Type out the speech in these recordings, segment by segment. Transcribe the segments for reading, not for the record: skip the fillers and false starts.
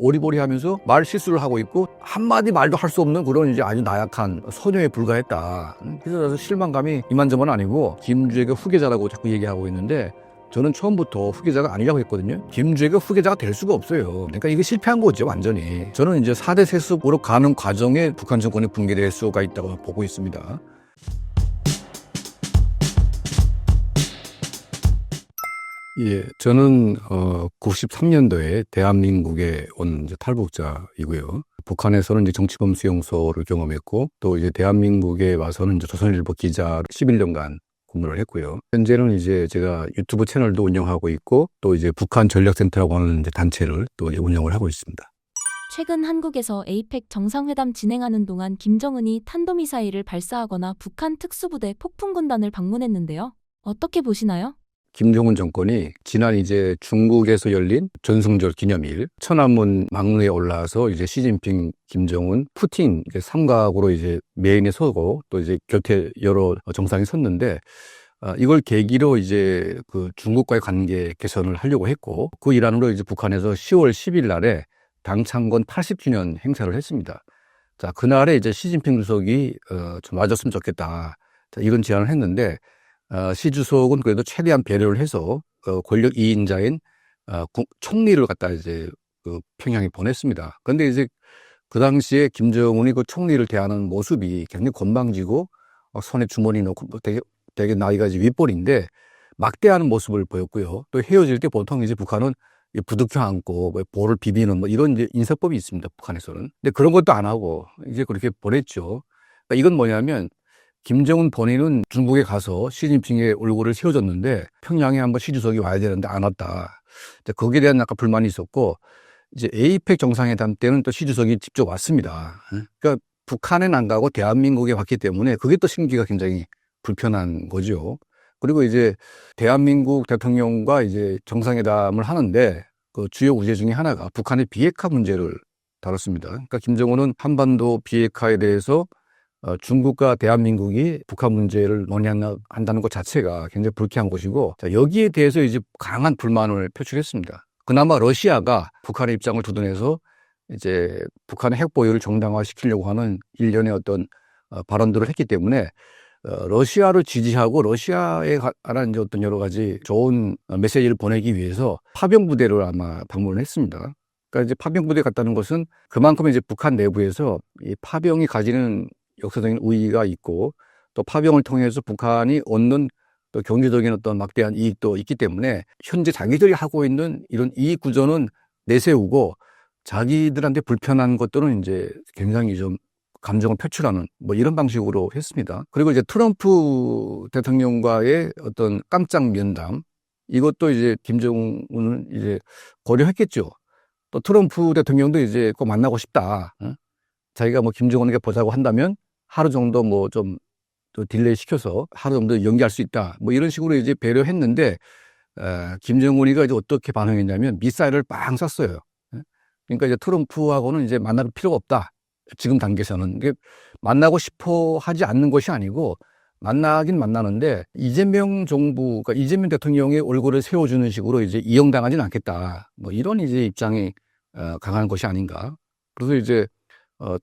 오리보리하면서 말 실수를 하고 있고 한마디 말도 할 수 없는 그런 이제 아주 나약한 소녀에 불과했다. 그래서 실망감이 이만저만 아니고 김주혜가 후계자라고 자꾸 얘기하고 있는데 저는 처음부터 후계자가 아니라고 했거든요. 김주혜가 후계자가 될 수가 없어요. 그러니까 이게 실패한 거죠, 완전히. 저는 이제 4대 세습으로 가는 과정에 북한 정권이 붕괴될 수가 있다고 보고 있습니다. 예, 저는 93년도에 대한민국에 온 이제 탈북자이고요. 북한에서는 이제 정치범 수용소를 경험했고, 또 이제 대한민국에 와서는 이제 조선일보 기자로 11년간 근무를 했고요. 현재는 이제 제가 유튜브 채널도 운영하고 있고, 또 이제 북한 전략센터라고 하는 이제 단체를 또 이제 운영을 하고 있습니다. 최근 한국에서 에이펙 정상회담 진행하는 동안 김정은이 탄도미사일을 발사하거나 북한 특수부대 폭풍군단을 방문했는데요. 어떻게 보시나요? 김정은 정권이 지난 이제 중국에서 열린 전승절 기념일 천안문 막루에 올라와서 이제 시진핑, 김정은, 푸틴 이제 삼각으로 이제 메인에 서고 또 이제 곁에 여러 정상이 섰는데 이걸 계기로 이제 그 중국과의 관계 개선을 하려고 했고 그 일환으로 이제 북한에서 10월 10일 날에 당 창건 80주년 행사를 했습니다. 자, 그날에 이제 시진핑 주석이 좀 와줬으면 좋겠다. 자, 이런 제안을 했는데 시 주석은 그래도 최대한 배려를 해서 권력 2인자인 총리를 갖다 이제 그 평양에 보냈습니다. 그런데 이제 그 당시에 김정은이 그 총리를 대하는 모습이 굉장히 건방지고 손에 주머니 넣고 되게 나이가 이제 윗볼인데 막대하는 모습을 보였고요. 또 헤어질 때 보통 이제 북한은 부둥켜 안고 뭐 볼을 비비는 뭐 이런 이제 인사법이 있습니다. 북한에서는. 근데 그런 것도 안 하고 이제 그렇게 보냈죠. 그러니까 이건 뭐냐면 김정은 본인은 중국에 가서 시진핑의 얼굴을 세워줬는데 평양에 한번 시 주석이 와야 되는데 안 왔다. 거기에 대한 약간 불만이 있었고 이제 에이펙 정상회담 때는 또 시 주석이 직접 왔습니다. 그러니까 북한엔 안 가고 대한민국에 왔기 때문에 그게 또 심기가 굉장히 불편한 거죠. 그리고 이제 대한민국 대통령과 이제 정상회담을 하는데 그 주요 우제 중에 하나가 북한의 비핵화 문제를 다뤘습니다. 그러니까 김정은은 한반도 비핵화에 대해서 중국과 대한민국이 북한 문제를 논의한다는 것 자체가 굉장히 불쾌한 것이고, 자, 여기에 대해서 이제 강한 불만을 표출했습니다. 그나마 러시아가 북한의 입장을 두둔해서 이제 북한의 핵 보유를 정당화시키려고 하는 일련의 어떤 발언들을 했기 때문에 러시아를 지지하고 러시아에 관한 이제 어떤 여러 가지 좋은 메시지를 보내기 위해서 파병 부대를 아마 방문을 했습니다. 그러니까 이제 파병 부대 갔다는 것은 그만큼 이제 북한 내부에서 이 파병이 가지는 역사적인 우위가 있고 또 파병을 통해서 북한이 얻는 또 경제적인 어떤 막대한 이익도 있기 때문에 현재 자기들이 하고 있는 이런 이익 구조는 내세우고 자기들한테 불편한 것들은 이제 굉장히 좀 감정을 표출하는 뭐 이런 방식으로 했습니다. 그리고 이제 트럼프 대통령과의 어떤 깜짝 면담 이것도 이제 김정은은 이제 고려했겠죠. 또 트럼프 대통령도 이제 꼭 만나고 싶다. 자기가 뭐 김정은에게 보자고 한다면 하루 정도 뭐 좀 또 딜레이 시켜서 하루 정도 연기할 수 있다. 뭐 이런 식으로 이제 배려했는데 김정은이가 이제 어떻게 반응했냐면 미사일을 빵 쐈어요. 그러니까 이제 트럼프하고는 이제 만날 필요가 없다. 지금 단계에서는 이게 만나고 싶어 하지 않는 것이 아니고 만나긴 만나는데 이재명 정부, 그러니까 이재명 대통령의 얼굴을 세워주는 식으로 이제 이용당하지는 않겠다. 뭐 이런 이제 입장이 강한 것이 아닌가. 그래서 이제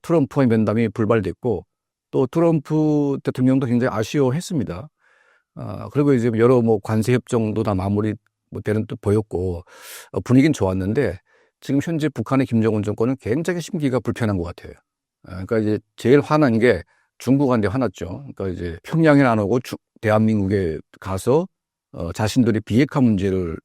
트럼프와의 면담이 불발됐고 또 트럼프 대통령도 굉장히 아쉬워했습니다. 그리고 이제 여러 뭐 관세 협정도 다 마무리 되는 듯 보였고 분위기는 좋았는데 지금 현재 북한의 김정은 정권은 굉장히 심기가 불편한 것 같아요. 그러니까 이제 제일 화난 게 중국한테 화났죠. 그러니까 이제 평양에 안 오고 대한민국에 가서 자신들이 비핵화 문제를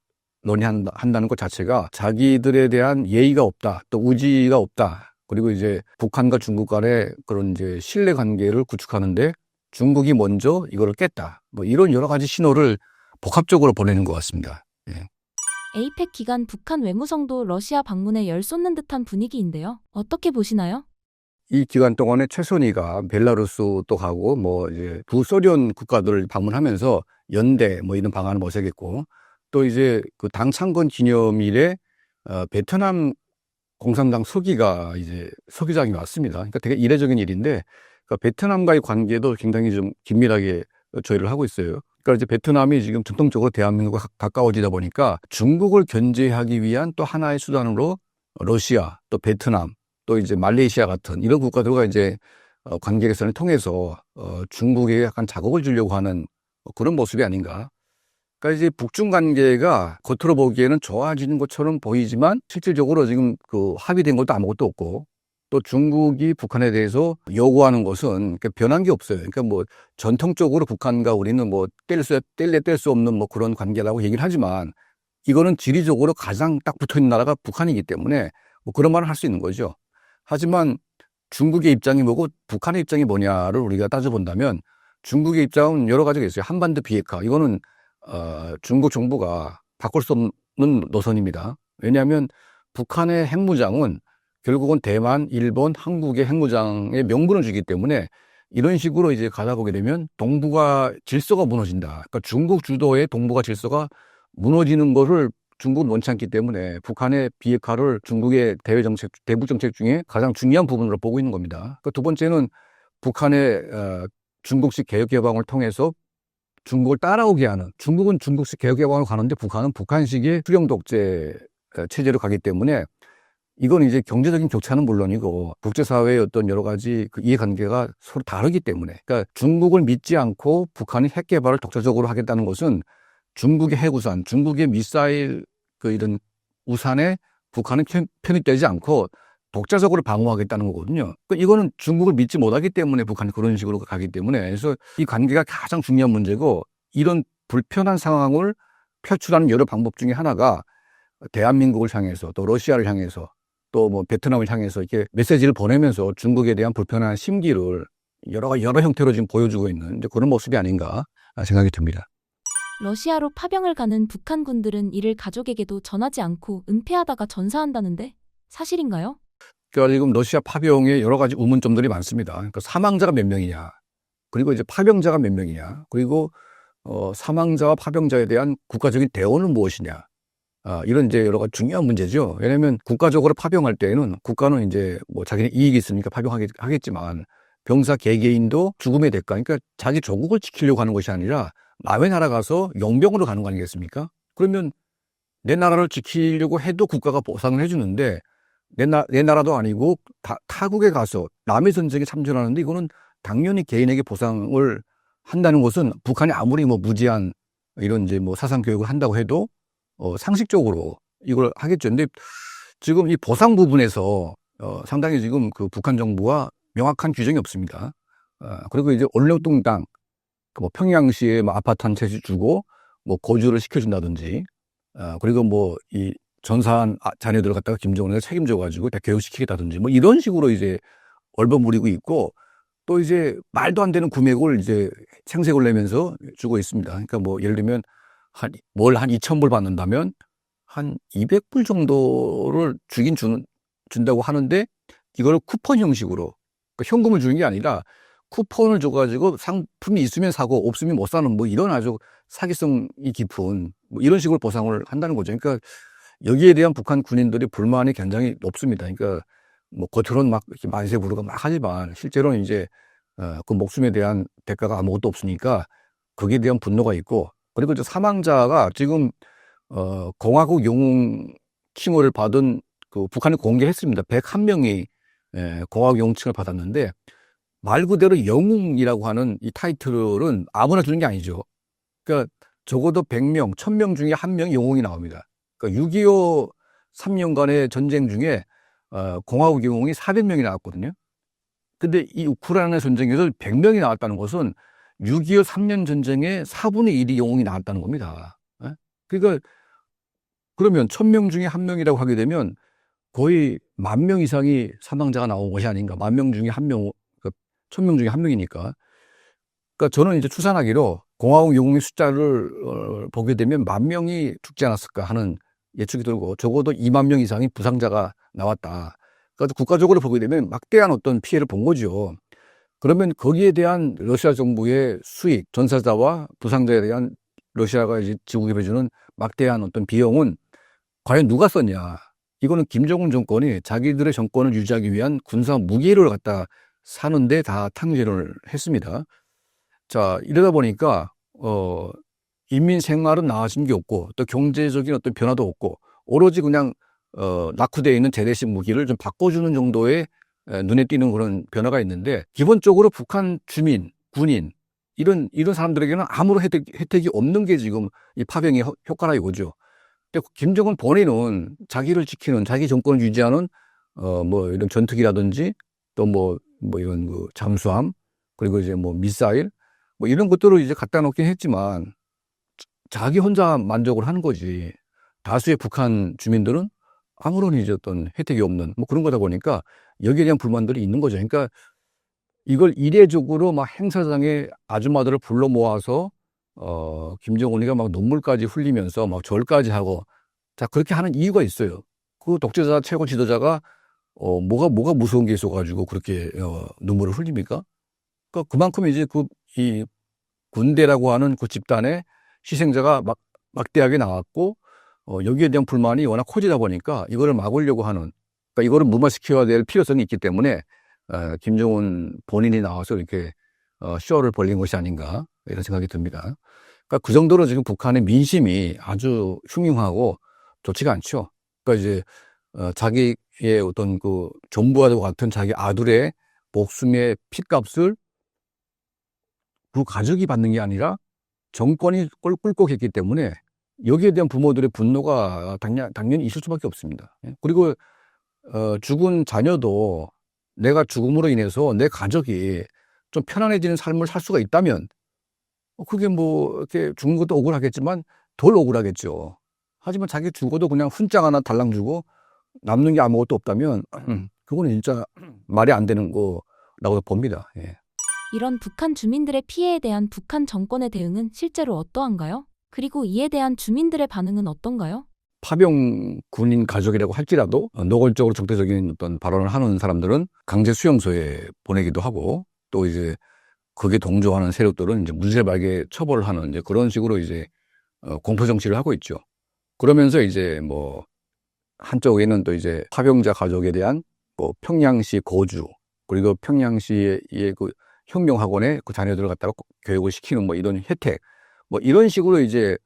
논의한다는 것 자체가 자기들에 대한 예의가 없다, 또 우지가 없다. 그리고 이제 북한과 중국 간의 그런 이제 신뢰 관계를 구축하는데 중국이 먼저 이거를 깼다. 뭐 이런 여러 가지 신호를 복합적으로 보내는 것 같습니다. 예. 에이펙 기간 북한 외무성도 러시아 방문에 열 쏟는 듯한 분위기인데요. 어떻게 보시나요? 이 기간 동안에 최선희가 벨라루스도 가고 뭐 이제 구소련 국가들을 방문하면서 연대 뭐 이런 방안을 모색했고 또 이제 그 당 창건 기념일에 베트남 공산당 서기가 이제 서기장이 왔습니다. 그러니까 되게 이례적인 일인데 그러니까 베트남과의 관계도 굉장히 좀 긴밀하게 조율을 하고 있어요. 그러니까 이제 베트남이 지금 전통적으로 대한민국과 가까워지다 보니까 중국을 견제하기 위한 또 하나의 수단으로 러시아, 또 베트남, 또 이제 말레이시아 같은 이런 국가들과 이제 관계 개선을 통해서 중국에 약간 자극을 주려고 하는 그런 모습이 아닌가. 그러니까 이제 북중 관계가 겉으로 보기에는 좋아지는 것처럼 보이지만 실질적으로 지금 그 합의된 것도 아무것도 없고 또 중국이 북한에 대해서 요구하는 것은 변한 게 없어요. 그러니까 뭐 전통적으로 북한과 우리는 뭐 뗄래 뗄 수 없는 뭐 그런 관계라고 얘기를 하지만 이거는 지리적으로 가장 딱 붙어 있는 나라가 북한이기 때문에 뭐 그런 말을 할 수 있는 거죠. 하지만 중국의 입장이 뭐고 북한의 입장이 뭐냐를 우리가 따져본다면 중국의 입장은 여러 가지가 있어요. 한반도 비핵화. 이거는 중국 정부가 바꿀 수 없는 노선입니다. 왜냐하면 북한의 핵무장은 결국은 대만, 일본, 한국의 핵무장의 명분을 주기 때문에 이런 식으로 이제 가다 보게 되면 동북아 질서가 무너진다. 그러니까 중국 주도의 동북아 질서가 무너지는 것을 중국은 원치 않기 때문에 북한의 비핵화를 중국의 대북 정책 중에 가장 중요한 부분으로 보고 있는 겁니다. 그러니까 두 번째는 북한의 중국식 개혁 개방을 통해서 중국을 따라오게 하는, 중국은 중국식 개혁 개방을 가는데 북한은 북한식의 수령 독재 체제로 가기 때문에 이건 이제 경제적인 격차는 물론이고 국제사회의 어떤 여러 가지 그 이해관계가 서로 다르기 때문에, 그러니까 중국을 믿지 않고 북한이 핵 개발을 독자적으로 하겠다는 것은 중국의 핵우산, 중국의 미사일 그 이런 우산에 북한은 편입되지 않고 독자적으로 방어하겠다는 거거든요. 그러니까 이거는 중국을 믿지 못하기 때문에 북한이 그런 식으로 가기 때문에, 그래서 이 관계가 가장 중요한 문제고, 이런 불편한 상황을 표출하는 여러 방법 중에 하나가 대한민국을 향해서 또 러시아를 향해서 또 뭐 베트남을 향해서 이렇게 메시지를 보내면서 중국에 대한 불편한 심기를 여러 형태로 지금 보여주고 있는 이제 그런 모습이 아닌가 생각이 듭니다. 러시아로 파병을 가는 북한 군들은 이를 가족에게도 전하지 않고 은폐하다가 전사한다는데 사실인가요? 그러니까 지금 러시아 파병에 여러 가지 의문점들이 많습니다. 그러니까 사망자가 몇 명이냐, 그리고 이제 파병자가 몇 명이냐, 그리고 사망자와 파병자에 대한 국가적인 대우는 무엇이냐, 이런 이제 여러 가지 중요한 문제죠. 왜냐하면 국가적으로 파병할 때에는 국가는 이제 뭐 자기네 이익이 있으니까 파병하겠지만 병사 개개인도 죽음의 대가, 그러니까 자기 조국을 지키려고 하는 것이 아니라 남의 나라 가서 용병으로 가는 거 아니겠습니까? 그러면 내 나라를 지키려고 해도 국가가 보상을 해주는데 내 나라도 아니고 타국에 가서 남의 전쟁에 참전하는데 이거는 당연히 개인에게 보상을 한다는 것은 북한이 아무리 뭐 무지한 이런 이제 뭐 사상 교육을 한다고 해도 상식적으로 이걸 하겠죠. 근데 지금 이 보상 부분에서 상당히 지금 그 북한 정부가 명확한 규정이 없습니다. 그리고 이제 얼렁뚱땅 뭐 평양시에 뭐 아파트 한 채씩 주고 뭐 거주를 시켜준다든지, 그리고 뭐 이 전사한 자녀들을 갖다가 김정은이가 책임져가지고 교육시키겠다든지 뭐 이런 식으로 이제 얼버무리고 있고, 또 이제 말도 안 되는 금액을 이제 생색을 내면서 주고 있습니다. 그러니까 뭐 예를 들면 한 2,000불 받는다면 한 200불 정도를 준다고 하는데 이걸 쿠폰 형식으로, 그러니까 현금을 주는 게 아니라 쿠폰을 줘가지고 상품이 있으면 사고 없으면 못 사는 뭐 이런 아주 사기성이 깊은 뭐 이런 식으로 보상을 한다는 거죠. 그러니까 여기에 대한 북한 군인들의 불만이 굉장히 높습니다. 그러니까 뭐 겉으로는 막 이렇게 만세 부르고 막 하지만 실제로는 이제 그 목숨에 대한 대가가 아무것도 없으니까 거기에 대한 분노가 있고, 그리고 이제 사망자가 지금 공화국 영웅 칭호를 받은 그 북한이 공개했습니다. 101명이 공화국 영웅 칭호를 받았는데 말 그대로 영웅이라고 하는 이 타이틀은 아무나 주는 게 아니죠. 그러니까 적어도 100명, 1000명 중에 한 명이 영웅이 나옵니다. 그러니까 6.25 3년간의 전쟁 중에 공화국 영웅이 400명이 나왔거든요. 근데 이 우크라이나 전쟁에서 100명이 나왔다는 것은 6.25 3년 전쟁의 4분의 1이 영웅이 나왔다는 겁니다. 그러니까 그러면 1000명 중에 한 명이라고 하게 되면 거의 10,000명 이상이 사망자가 나온 것이 아닌가. 10,000명 중에 한 명, 1,000명 중에 한 명이니까. 그러니까 저는 이제 추산하기로 공화국 영웅의 숫자를 보게 되면 10,000명이 죽지 않았을까 하는 예측이 들고, 적어도 20,000명 이상의 부상자가 나왔다. 그러니까 국가적으로 보게 되면 막대한 어떤 피해를 본 거죠. 그러면 거기에 대한 러시아 정부의 수익, 전사자와 부상자에 대한 러시아가 이제 지급해주는 막대한 어떤 비용은 과연 누가 썼냐? 이거는 김정은 정권이 자기들의 정권을 유지하기 위한 군사 무기를 갖다 사는데 다 탕진을 했습니다. 자, 이러다 보니까 인민 생활은 나아진 게 없고 또 경제적인 어떤 변화도 없고 오로지 그냥 낙후되어 있는 재래식 무기를 좀 바꿔주는 정도의 눈에 띄는 그런 변화가 있는데 기본적으로 북한 주민, 군인 이런 사람들에게는 아무런 혜택이 없는 게 지금 이 파병의 효과라 이거죠. 근데 김정은 본인은 자기를 지키는 자기 정권을 유지하는 뭐 이런 전투기라든지 또 뭐 이런 그 잠수함 그리고 이제 뭐 미사일 뭐 이런 것들을 이제 갖다 놓긴 했지만 자기 혼자 만족을 하는 거지. 다수의 북한 주민들은 아무런 이제 어떤 혜택이 없는 뭐 그런 거다 보니까 여기에 대한 불만들이 있는 거죠. 그러니까 이걸 이례적으로 막 행사장에 아줌마들을 불러 모아서 김정은이가 막 눈물까지 흘리면서 막 절까지 하고 자 그렇게 하는 이유가 있어요. 그 독재자 최고 지도자가 뭐가 무서운 게 있어가지고 그렇게 눈물을 흘립니까? 그러니까 그만큼 이제 이 군대라고 하는 그 집단의 희생자가 막대하게 나왔고 여기에 대한 불만이 워낙 커지다 보니까 이거를 막으려고 하는 그러니까 이거를 무마시켜야 될 필요성이 있기 때문에 김정은 본인이 나와서 이렇게 쇼를 벌린 것이 아닌가 이런 생각이 듭니다. 그러니까 그 정도로 지금 북한의 민심이 아주 흉흉하고 좋지가 않죠. 그러니까 이제 자기의 어떤 그 전부와도 같은 자기 아들의 목숨의 핏값을 그 가족이 받는 게 아니라 정권이 꿀꺽 했기 때문에 여기에 대한 부모들의 분노가 당연히 있을 수밖에 없습니다. 그리고 죽은 자녀도 내가 죽음으로 인해서 내 가족이 좀 편안해지는 삶을 살 수가 있다면 그게 뭐 이렇게 죽은 것도 억울하겠지만 덜 억울하겠죠. 하지만 자기 죽어도 그냥 훈장 하나 달랑 주고 남는 게 아무것도 없다면 그거는 진짜 말이 안 되는 거라고 봅니다. 예. 이런 북한 주민들의 피해에 대한 북한 정권의 대응은 실제로 어떠한가요? 그리고 이에 대한 주민들의 반응은 어떤가요? 파병 군인 가족이라고 할지라도 노골적으로 적대적인 어떤 발언을 하는 사람들은 강제 수용소에 보내기도 하고 또 이제 거기에 동조하는 세력들은 이제 문제발개 처벌을 하는 이제 그런 식으로 이제 공포 정치를 하고 있죠. 그러면서 이제 뭐 한쪽에는 또 이제 파병자 가족에 대한 뭐 평양시 거주 그리고 평양시의 그 혁명학원에 그 자녀들을 갖다가 교육을 시키는 뭐 이런 혜택 뭐 이런 식으로 이제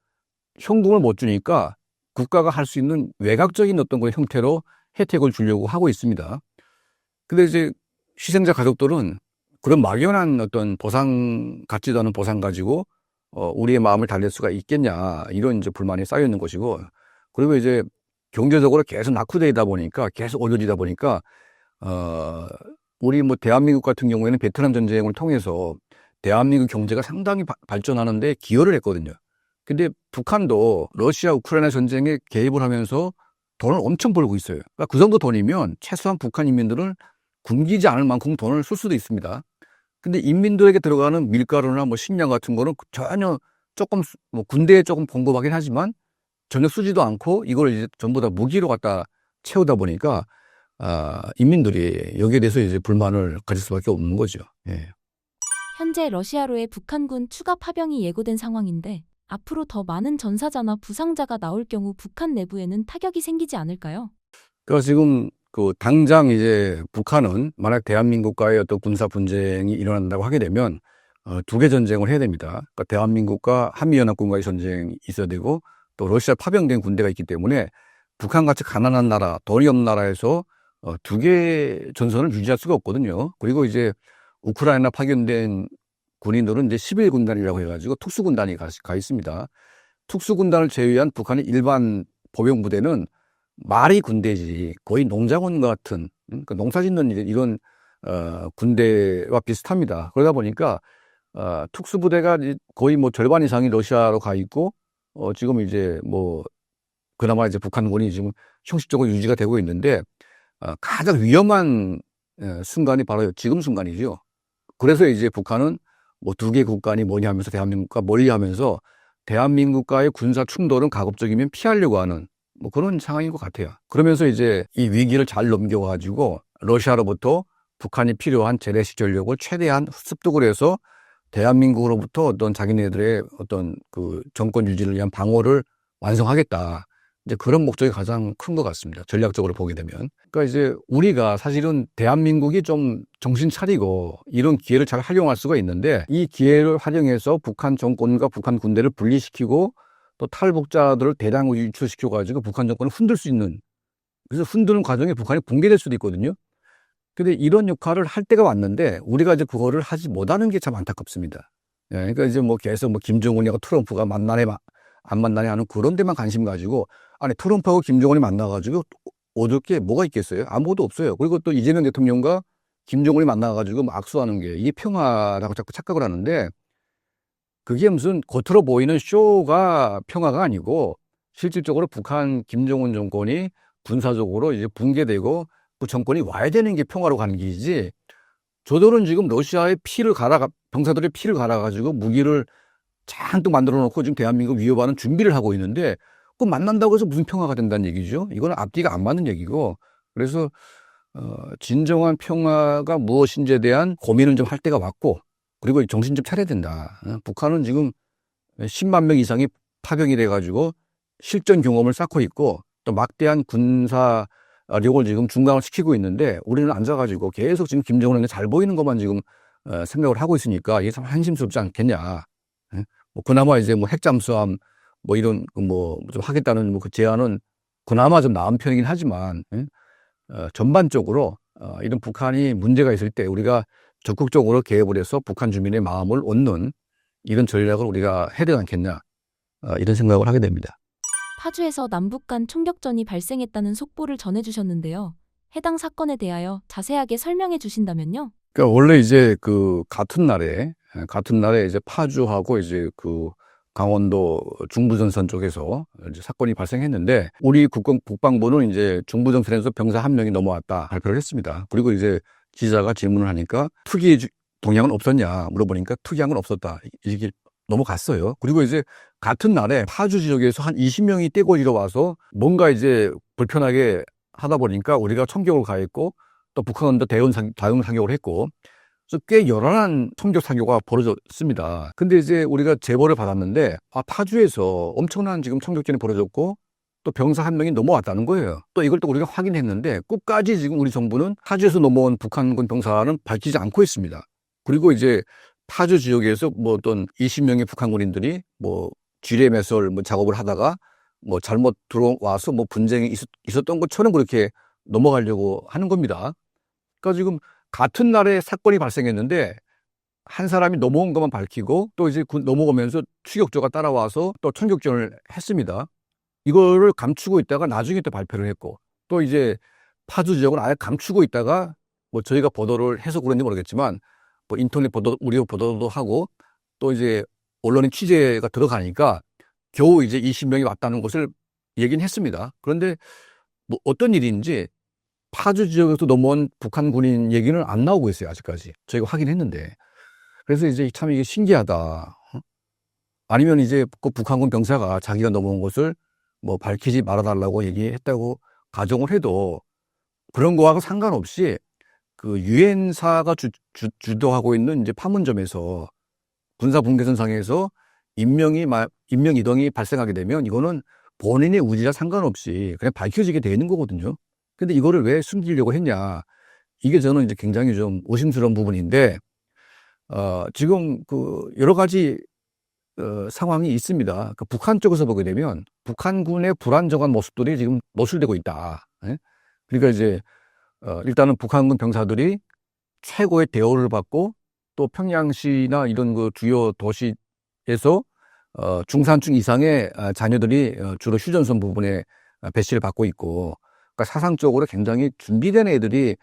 현금을 못 주니까 국가가 할 수 있는 외곽적인 어떤 그 형태로 혜택을 주려고 하고 있습니다. 근데 이제 희생자 가족들은 그런 막연한 어떤 보상 같지도 않은 보상 가지고 우리의 마음을 달랠 수가 있겠냐 이런 이제 불만이 쌓여 있는 것이고 그리고 이제 경제적으로 계속 낙후되다 보니까 계속 어려지다 보니까 우리 뭐 대한민국 같은 경우에는 베트남 전쟁을 통해서 대한민국 경제가 상당히 발전하는데 기여를 했거든요. 근데 북한도 러시아 우크라이나 전쟁에 개입을 하면서 돈을 엄청 벌고 있어요. 그러니까 그 정도 돈이면 최소한 북한 인민들은 굶기지 않을 만큼 돈을 쓸 수도 있습니다. 근데 인민들에게 들어가는 밀가루나 뭐 식량 같은 거는 전혀 조금 뭐 군대에 조금 공급하긴 하지만 전혀 쓰지도 않고 이걸 이제 전부 다 무기로 갖다 채우다 보니까 인민들이 여기에 대해서 이제 불만을 가질 수밖에 없는 거죠. 예. 현재 러시아로의 북한군 추가 파병이 예고된 상황인데 앞으로 더 많은 전사자나 부상자가 나올 경우 북한 내부에는 타격이 생기지 않을까요? 그러니까 지금 그 당장 이제 북한은 만약 대한민국과의 어떤 군사 분쟁이 일어난다고 하게 되면 두 개 전쟁을 해야 됩니다. 그러니까 대한민국과 한미연합군과의 전쟁이 있어야 되고 또 러시아 파병된 군대가 있기 때문에 북한같이 가난한 나라, 돈이 없는 나라에서 두 개 전선을 유지할 수가 없거든요. 그리고 이제 우크라이나 파견된 군인들은 이제 11군단이라고 해가지고 특수군단이 가 있습니다. 특수군단을 제외한 북한의 일반 보병 부대는 말이 군대지 거의 농장원과 같은 그러니까 농사 짓는 이런 군대와 비슷합니다. 그러다 보니까 특수부대가 거의 뭐 절반 이상이 러시아로 가 있고 지금 이제 뭐 그나마 이제 북한군이 지금 형식적으로 유지가 되고 있는데 가장 위험한 순간이 바로 지금 순간이죠. 그래서 이제 북한은 뭐 두 개 국간이 뭐냐 하면서 대한민국과 멀리하면서 대한민국과의 군사 충돌은 가급적이면 피하려고 하는 뭐 그런 상황인 것 같아요. 그러면서 이제 이 위기를 잘 넘겨가지고 러시아로부터 북한이 필요한 재래식 전력을 최대한 습득을 해서 대한민국으로부터 어떤 자기네들의 어떤 그 정권 유지를 위한 방어를 완성하겠다. 이제 그런 목적이 가장 큰 것 같습니다. 전략적으로 보게 되면. 그러니까 이제 우리가 사실은 대한민국이 좀 정신 차리고 이런 기회를 잘 활용할 수가 있는데 이 기회를 활용해서 북한 정권과 북한 군대를 분리시키고 또 탈북자들을 대량으로 유출시켜가지고 북한 정권을 흔들 수 있는 그래서 흔드는 과정에 북한이 붕괴될 수도 있거든요. 근데 이런 역할을 할 때가 왔는데 우리가 이제 그거를 하지 못하는 게 참 안타깝습니다. 예, 그러니까 이제 뭐 계속 뭐 김정은이하고 트럼프가 만나네 안 만나네 하는 그런 데만 관심 가지고, 아니 트럼프하고 김정은이 만나가지고 얻을 게 뭐가 있겠어요? 아무것도 없어요. 그리고 또 이재명 대통령과 김정은이 만나가지고 뭐 악수하는 게 이게 평화라고 자꾸 착각을 하는데, 그게 무슨 겉으로 보이는 쇼가 평화가 아니고 실질적으로 북한 김정은 정권이 군사적으로 이제 붕괴되고 그 정권이 와야 되는 게 평화로 가는 길이지, 저들은 지금 러시아의 병사들의 피를 갈아가지고 무기를 잔뜩 만들어 놓고 지금 대한민국 위협하는 준비를 하고 있는데, 그 만난다고 해서 무슨 평화가 된다는 얘기죠? 이거는 앞뒤가 안 맞는 얘기고. 그래서 진정한 평화가 무엇인지에 대한 고민은 좀 할 때가 왔고, 그리고 정신 좀 차려야 된다. 북한은 지금 10만 명 이상이 파병이 돼가지고 실전 경험을 쌓고 있고 또 막대한 군사력을 지금 중강을 시키고 있는데, 우리는 앉아가지고 계속 지금 김정은에게 잘 보이는 것만 지금 생각을 하고 있으니까 이게 참 한심스럽지 않겠냐. 뭐 그나마 이제 뭐 핵잠수함 뭐 이런 뭐 좀 하겠다는 뭐 그 제안은 그나마 좀 나은 편이긴 하지만, 전반적으로 이런 북한이 문제가 있을 때 우리가 적극적으로 개입을 해서 북한 주민의 마음을 얻는 이런 전략을 우리가 해야 되지 않겠냐, 이런 생각을 하게 됩니다. 파주에서 남북 간 총격전이 발생했다는 속보를 전해주셨는데요. 해당 사건에 대하여 자세하게 설명해 주신다면요. 그러니까 원래 이제 그 같은 날에 이제 파주하고 이제 그 강원도 중부전선 쪽에서 이제 사건이 발생했는데, 우리 국방부는 이제 중부전선에서 병사 한 명이 넘어왔다 발표를 했습니다. 그리고 이제 기자가 질문을 하니까 특이 동향은 없었냐 물어보니까 특이한 건 없었다, 이게 넘어갔어요. 그리고 이제 같은 날에 파주 지역에서 한 20명이 떼거리러 와서 뭔가 이제 불편하게 하다 보니까 우리가 총격을 가했고 또 북한도 대응 사격을 했고, 그래서 꽤 열악한 총격 사고가 벌어졌습니다. 근데 이제 우리가 제보를 받았는데, 파주에서 엄청난 지금 총격전이 벌어졌고 또 병사 한 명이 넘어왔다는 거예요. 또 이걸 또 우리가 확인했는데 끝까지 지금 우리 정부는 파주에서 넘어온 북한군 병사는 밝히지 않고 있습니다. 그리고 이제 파주 지역에서 뭐 어떤 20명의 북한 군인들이 뭐 지뢰 매설 뭐 작업을 하다가 뭐 잘못 들어와서 뭐 분쟁이 있었던 것처럼 그렇게 넘어가려고 하는 겁니다. 그러니까 지금 같은 날에 사건이 발생했는데 한 사람이 넘어온 것만 밝히고 또 이제 넘어오면서 추격조가 따라와서 또 총격전을 했습니다. 이거를 감추고 있다가 나중에 또 발표를 했고, 또 이제 파주 지역은 아예 감추고 있다가 뭐 저희가 보도를 해서 그런지 모르겠지만 뭐 인터넷 보도, 우리 보도도 하고 또 이제 언론인 취재가 들어가니까 겨우 이제 20명이 왔다는 것을 얘기는 했습니다. 그런데 뭐 어떤 일인지 파주 지역에서 넘어온 북한 군인 얘기는 안 나오고 있어요, 아직까지. 저희가 확인했는데. 그래서 이제 참 이게 신기하다. 아니면 이제 그 북한군 병사가 자기가 넘어온 것을 뭐 밝히지 말아달라고 얘기했다고 가정을 해도, 그런 거하고 상관없이 그 유엔사가 주도하고 있는 이제 판문점에서 군사 분계선상에서 인명 이동이 발생하게 되면 이거는 본인의 의지와 상관없이 그냥 밝혀지게 되는 거거든요. 근데 이거를 왜 숨기려고 했냐, 이게 저는 이제 굉장히 좀 의심스러운 부분인데, 지금 그 여러 가지 상황이 있습니다. 그 북한 쪽에서 보게 되면 북한군의 불안정한 모습들이 지금 노출되고 있다. 예? 그러니까 이제 일단은 북한군 병사들이 최고의 대우를 받고 또 평양시나 이런 그 주요 도시에서 중산층 이상의 자녀들이 주로 휴전선 부분에 배치를 받고 있고, 그러니까 사상적으로 굉장히 준비된 애들이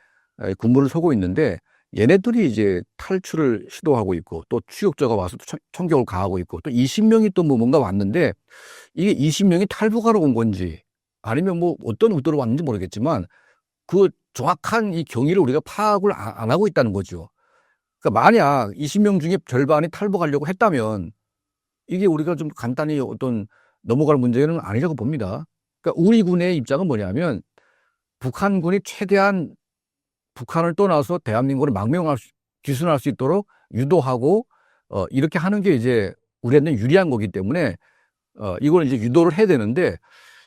군부를 서고 있는데, 얘네들이 이제 탈출을 시도하고 있고 또 추격자가 와서 총격을 가하고 있고 또 20명이 또 뭐 뭔가 왔는데, 이게 20명이 탈북하러 온 건지 아니면 뭐 어떤 의도로 왔는지 모르겠지만 그 정확한 이 경위를 우리가 파악을 안 하고 있다는 거죠. 그러니까 만약 20명 중에 절반이 탈북하려고 했다면 이게 우리가 좀 간단히 어떤 넘어갈 문제는 아니라고 봅니다. 그러니까 우리 군의 입장은 뭐냐면, 북한군이 최대한 북한을 떠나서 대한민국을 귀순할 수 있도록 유도하고 이렇게 하는 게 이제 우리한테는 유리한 거기 때문에 이걸 이제 유도를 해야 되는데,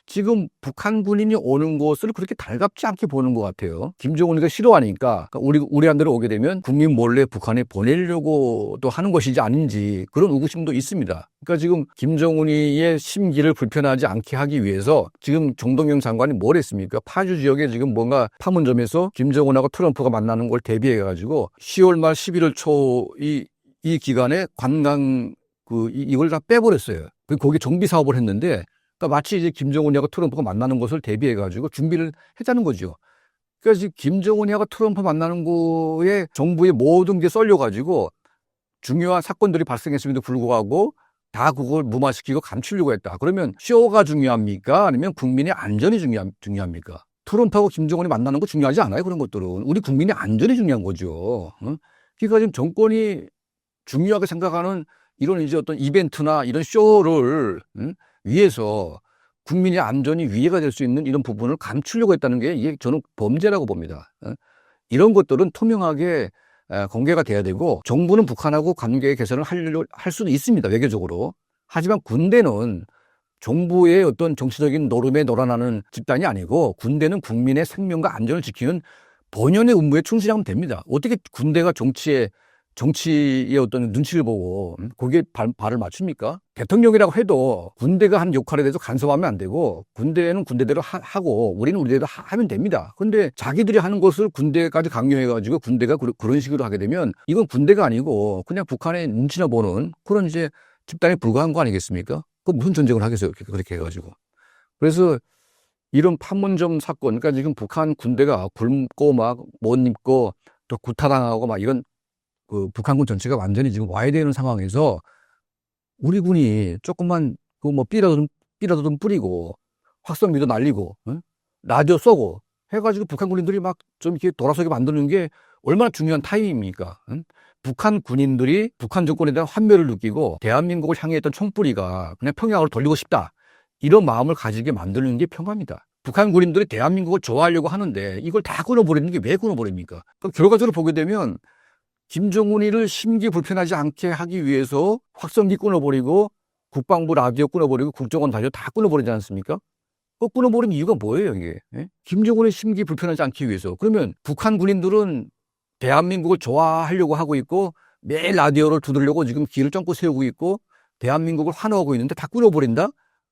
지금 북한 군인이 오는 것을 그렇게 달갑지 않게 보는 것 같아요. 김정은이가 싫어하니까 우리한테로 오게 되면 국민 몰래 북한에 보내려고 또 하는 것이지 아닌지 그런 의구심도 있습니다. 그러니까 지금 김정은이의 심기를 불편하지 않게 하기 위해서 지금 정동영 장관이 뭘 했습니까? 파주 지역에 지금 뭔가 판문점에서 김정은하고 트럼프가 만나는 걸 대비해가지고 10월 말 11월 초 이 기간에 관광 이걸 다 빼버렸어요. 거기 정비 사업을 했는데 그러니까 마치 이제 김정은이하고 트럼프가 만나는 것을 대비해가지고 준비를 했다는 거죠. 그러니까 지금 김정은이하고 트럼프 만나는 거에 정부의 모든 게 썰려가지고 중요한 사건들이 발생했음에도 불구하고 다 그걸 무마시키고 감추려고 했다. 그러면 쇼가 중요합니까? 아니면 국민의 안전이 중요합니까? 트럼프하고 김정은이 만나는 거 중요하지 않아요. 그런 것들은. 우리 국민의 안전이 중요한 거죠. 그러니까 지금 정권이 중요하게 생각하는 이런 이제 어떤 이벤트나 이런 쇼를 위해서 국민의 안전이 위해가 될 수 있는 이런 부분을 감추려고 했다는 게 이게 저는 범죄라고 봅니다. 이런 것들은 투명하게 공개가 돼야 되고 정부는 북한하고 관계 개선을 할 수도 있습니다. 외교적으로. 하지만 군대는 정부의 어떤 정치적인 노름에 놀아나는 집단이 아니고 군대는 국민의 생명과 안전을 지키는 본연의 의무에 충실하면 됩니다. 어떻게 군대가 정치의 어떤 눈치를 보고 거기에 발을 맞춥니까? 대통령이라고 해도 군대가 하는 역할에 대해서 간섭하면 안 되고 군대는 군대대로 하고 우리는 우리대로 하면 됩니다. 그런데 자기들이 하는 것을 군대까지 강요해가지고 군대가 그런 식으로 하게 되면 이건 군대가 아니고 그냥 북한의 눈치나 보는 그런 이제 집단에 불과한 거 아니겠습니까? 그 무슨 전쟁을 하겠어요? 그렇게 해가지고. 그래서 이런 판문점 사건, 그러니까 지금 북한 군대가 굶고 막 못 입고 또 구타당하고 막 이런 북한군 전체가 완전히 지금 와야 되는 상황에서 우리 군이 조금만 삐라도 좀 뿌리고 확성기도 날리고 라디오 쏘고 해가지고 북한 군인들이 막 좀 이렇게 돌아서게 만드는 게 얼마나 중요한 타이밍입니까? 북한 군인들이 북한 정권에 대한 환멸을 느끼고 대한민국을 향해 있던 총뿌리가 그냥 평양으로 돌리고 싶다. 이런 마음을 가지게 만드는 게 평화입니다. 북한 군인들이 대한민국을 좋아하려고 하는데 이걸 다 끊어버리는 게 왜 끊어버립니까? 그럼 결과적으로 보게 되면 김정은이를 심기 불편하지 않게 하기 위해서 확성기 끊어버리고 국방부 라디오 끊어버리고 국정원 라디오 다 끊어버리지 않습니까? 그 끊어버린 이유가 뭐예요, 이게? 예? 김정은의 심기 불편하지 않기 위해서. 그러면 북한 군인들은 대한민국을 좋아하려고 하고 있고 매일 라디오를 두드리려고 지금 기를 쫑긋 세우고 있고 대한민국을 환호하고 있는데 다 끊어버린다?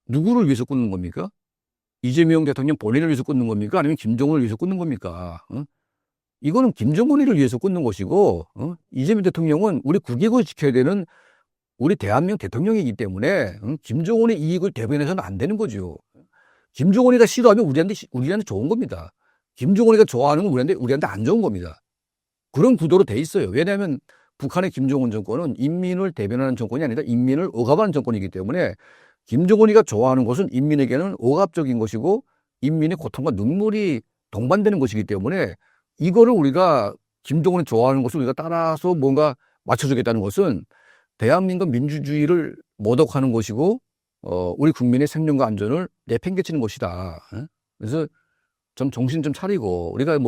누구를 위해서 끊는 겁니까? 이재명 대통령 본인을 위해서 끊는 겁니까? 아니면 김정은을 위해서 끊는 겁니까? 이거는 김정은이를 위해서 끊는 것이고 이재명 대통령은 우리 국익을 지켜야 되는 우리 대한민국 대통령이기 때문에 김정은의 이익을 대변해서는 안 되는 거죠. 김정은이가 싫어하면 우리한테 좋은 겁니다. 김정은이가 좋아하는 건 우리한테 안 좋은 겁니다. 그런 구도로 돼 있어요. 왜냐하면 북한의 김정은 정권은 인민을 대변하는 정권이 아니라 인민을 억압하는 정권이기 때문에 김정은이가 좋아하는 것은 인민에게는 억압적인 것이고 인민의 고통과 눈물이 동반되는 것이기 때문에 이거를 우리가 김정은이 좋아하는 것을 우리가 따라서 뭔가 맞춰주겠다는 것은 대한민국 민주주의를 모독하는 것이고 우리 국민의 생명과 안전을 내팽개치는 것이다. 그래서 좀 정신 좀 차리고 우리가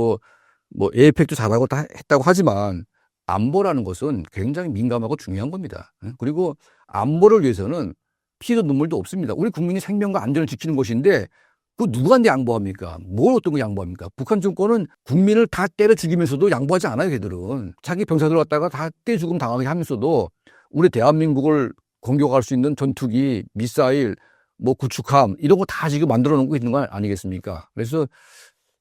에이펙도 잘하고 다 했다고 하지만 안보라는 것은 굉장히 민감하고 중요한 겁니다. 그리고 안보를 위해서는 피도 눈물도 없습니다. 우리 국민이 생명과 안전을 지키는 것인데 그 누구한테 양보합니까? 뭘 어떤 거 양보합니까? 북한 정권은 국민을 다 때려 죽이면서도 양보하지 않아요, 걔들은. 자기 병사들 갖다가 다 떼 죽음 당하게 하면서도 우리 대한민국을 공격할 수 있는 전투기, 미사일, 구축함 이런 거 다 지금 만들어 놓고 있는 거 아니겠습니까? 그래서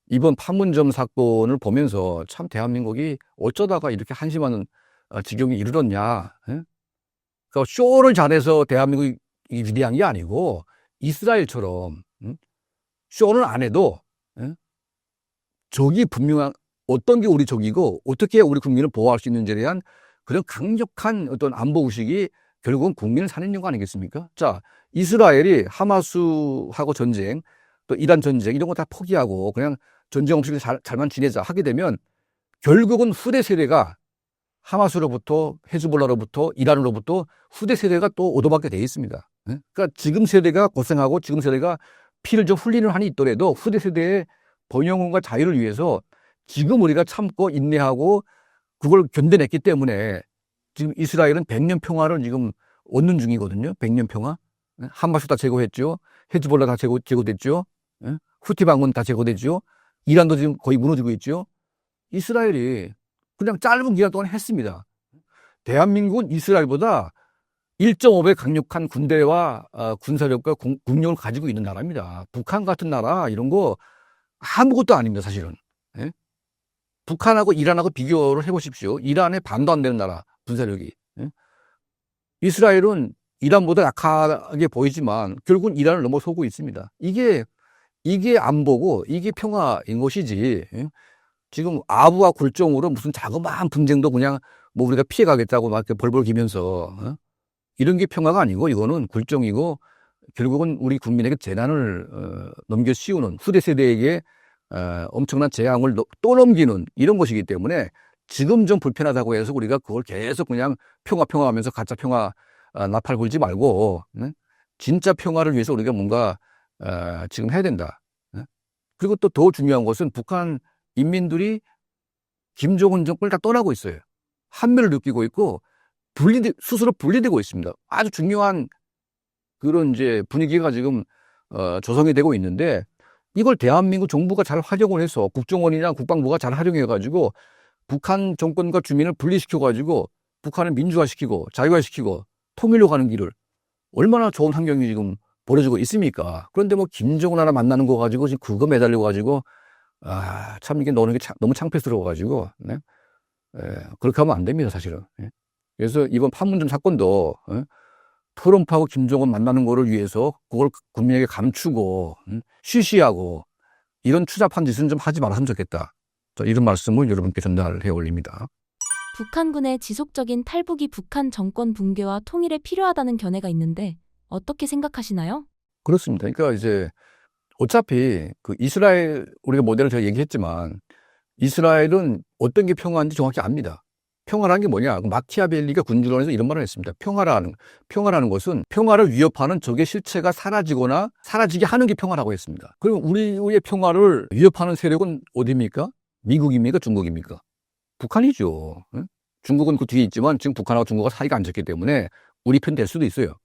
이번 판문점 사건을 보면서 참 대한민국이 어쩌다가 이렇게 한심한 지경에 이르렀냐. 그러니까 쇼를 잘해서 대한민국이 위대한 게 아니고 이스라엘처럼 쇼는 안 해도 적이 분명한 어떤 게 우리 적이고 어떻게 우리 국민을 보호할 수 있는지에 대한 그런 강력한 어떤 안보 의식이 결국은 국민을 살리는 거 아니겠습니까? 자, 이스라엘이 하마스하고 전쟁, 또 이란 전쟁 이런 거 다 포기하고 그냥 전쟁 없이 잘만 지내자 하게 되면 결국은 후대 세대가 하마스로부터 헤즈볼라로부터 이란으로부터 후대 세대가 또 오도받게 돼 있습니다. 그러니까 지금 세대가 고생하고 지금 세대가 피를 좀 흘리는 한이 있더라도 후대 세대의 번영과 자유를 위해서 지금 우리가 참고 인내하고 그걸 견뎌냈기 때문에 지금 이스라엘은 100년 평화를 지금 얻는 중이거든요. 100년 평화. 하마스 다 제거했죠. 헤즈볼라 다 제거됐죠. 예? 후티 반군 다 제거됐죠. 이란도 지금 거의 무너지고 있죠. 이스라엘이 그냥 짧은 기간 동안 했습니다. 대한민국은 이스라엘보다 1.5배 강력한 군대와 군사력과 국력을 가지고 있는 나라입니다. 북한 같은 나라 이런 거 아무것도 아닙니다, 사실은. 예? 북한하고 이란하고 비교를 해보십시오. 이란의 반도 안 되는 나라 군사력이. 예? 이스라엘은 이란보다 약하게 보이지만 결국은 이란을 넘어서고 있습니다. 이게 안보고 이게 평화인 것이지. 예? 지금 아부와 굴종으로 무슨 자그마한 분쟁도 그냥 뭐 우리가 피해가겠다고 막 벌벌 기면서 이런 게 평화가 아니고 이거는 굴종이고 결국은 우리 국민에게 재난을 넘겨 씌우는 후대 세대에게 엄청난 재앙을 또 넘기는 이런 것이기 때문에 지금 좀 불편하다고 해서 우리가 그걸 계속 그냥 평화하면서 가짜 평화 나팔 불지 말고 진짜 평화를 위해서 우리가 뭔가 지금 해야 된다. 그리고 또 더 중요한 것은 북한 인민들이 김정은 정권을 다 떠나고 있어요. 한미를 느끼고 있고 스스로 분리되고 있습니다. 아주 중요한 그런 이제 분위기가 지금 조성이 되고 있는데 이걸 대한민국 정부가 잘 활용을 해서 국정원이나 국방부가 잘 활용해 가지고 북한 정권과 주민을 분리시켜 가지고 북한을 민주화시키고 자유화시키고 통일로 가는 길을 얼마나 좋은 환경이 지금 벌어지고 있습니까? 그런데 뭐 김정은 하나 만나는 거 가지고 지금 그거 매달려 가지고 참 이게 노는 게 너무 창피스러워 가지고 네? 그렇게 하면 안 됩니다, 사실은. 예. 그래서 이번 판문점 사건도 트럼프하고 김정은 만나는 거를 위해서 그걸 국민에게 감추고 쉬쉬하고 이런 추잡한 짓은 좀 하지 말았으면 좋겠다. 이런 말씀을 여러분께 전달해 올립니다. 북한군의 지속적인 탈북이 북한 정권 붕괴와 통일에 필요하다는 견해가 있는데 어떻게 생각하시나요? 그렇습니다. 그러니까 이제 어차피 그 이스라엘 우리가 모델을 제가 얘기했지만 이스라엘은 어떤 게 평화인지 정확히 압니다. 평화라는 게 뭐냐? 마키아벨리가 군주론에서 이런 말을 했습니다. 평화라는 것은 평화를 위협하는 적의 실체가 사라지거나 사라지게 하는 게 평화라고 했습니다. 그럼 우리의 평화를 위협하는 세력은 어디입니까? 미국입니까? 중국입니까? 북한이죠. 응? 중국은 그 뒤에 있지만 지금 북한하고 중국과 사이가 안 좋기 때문에 우리 편 될 수도 있어요.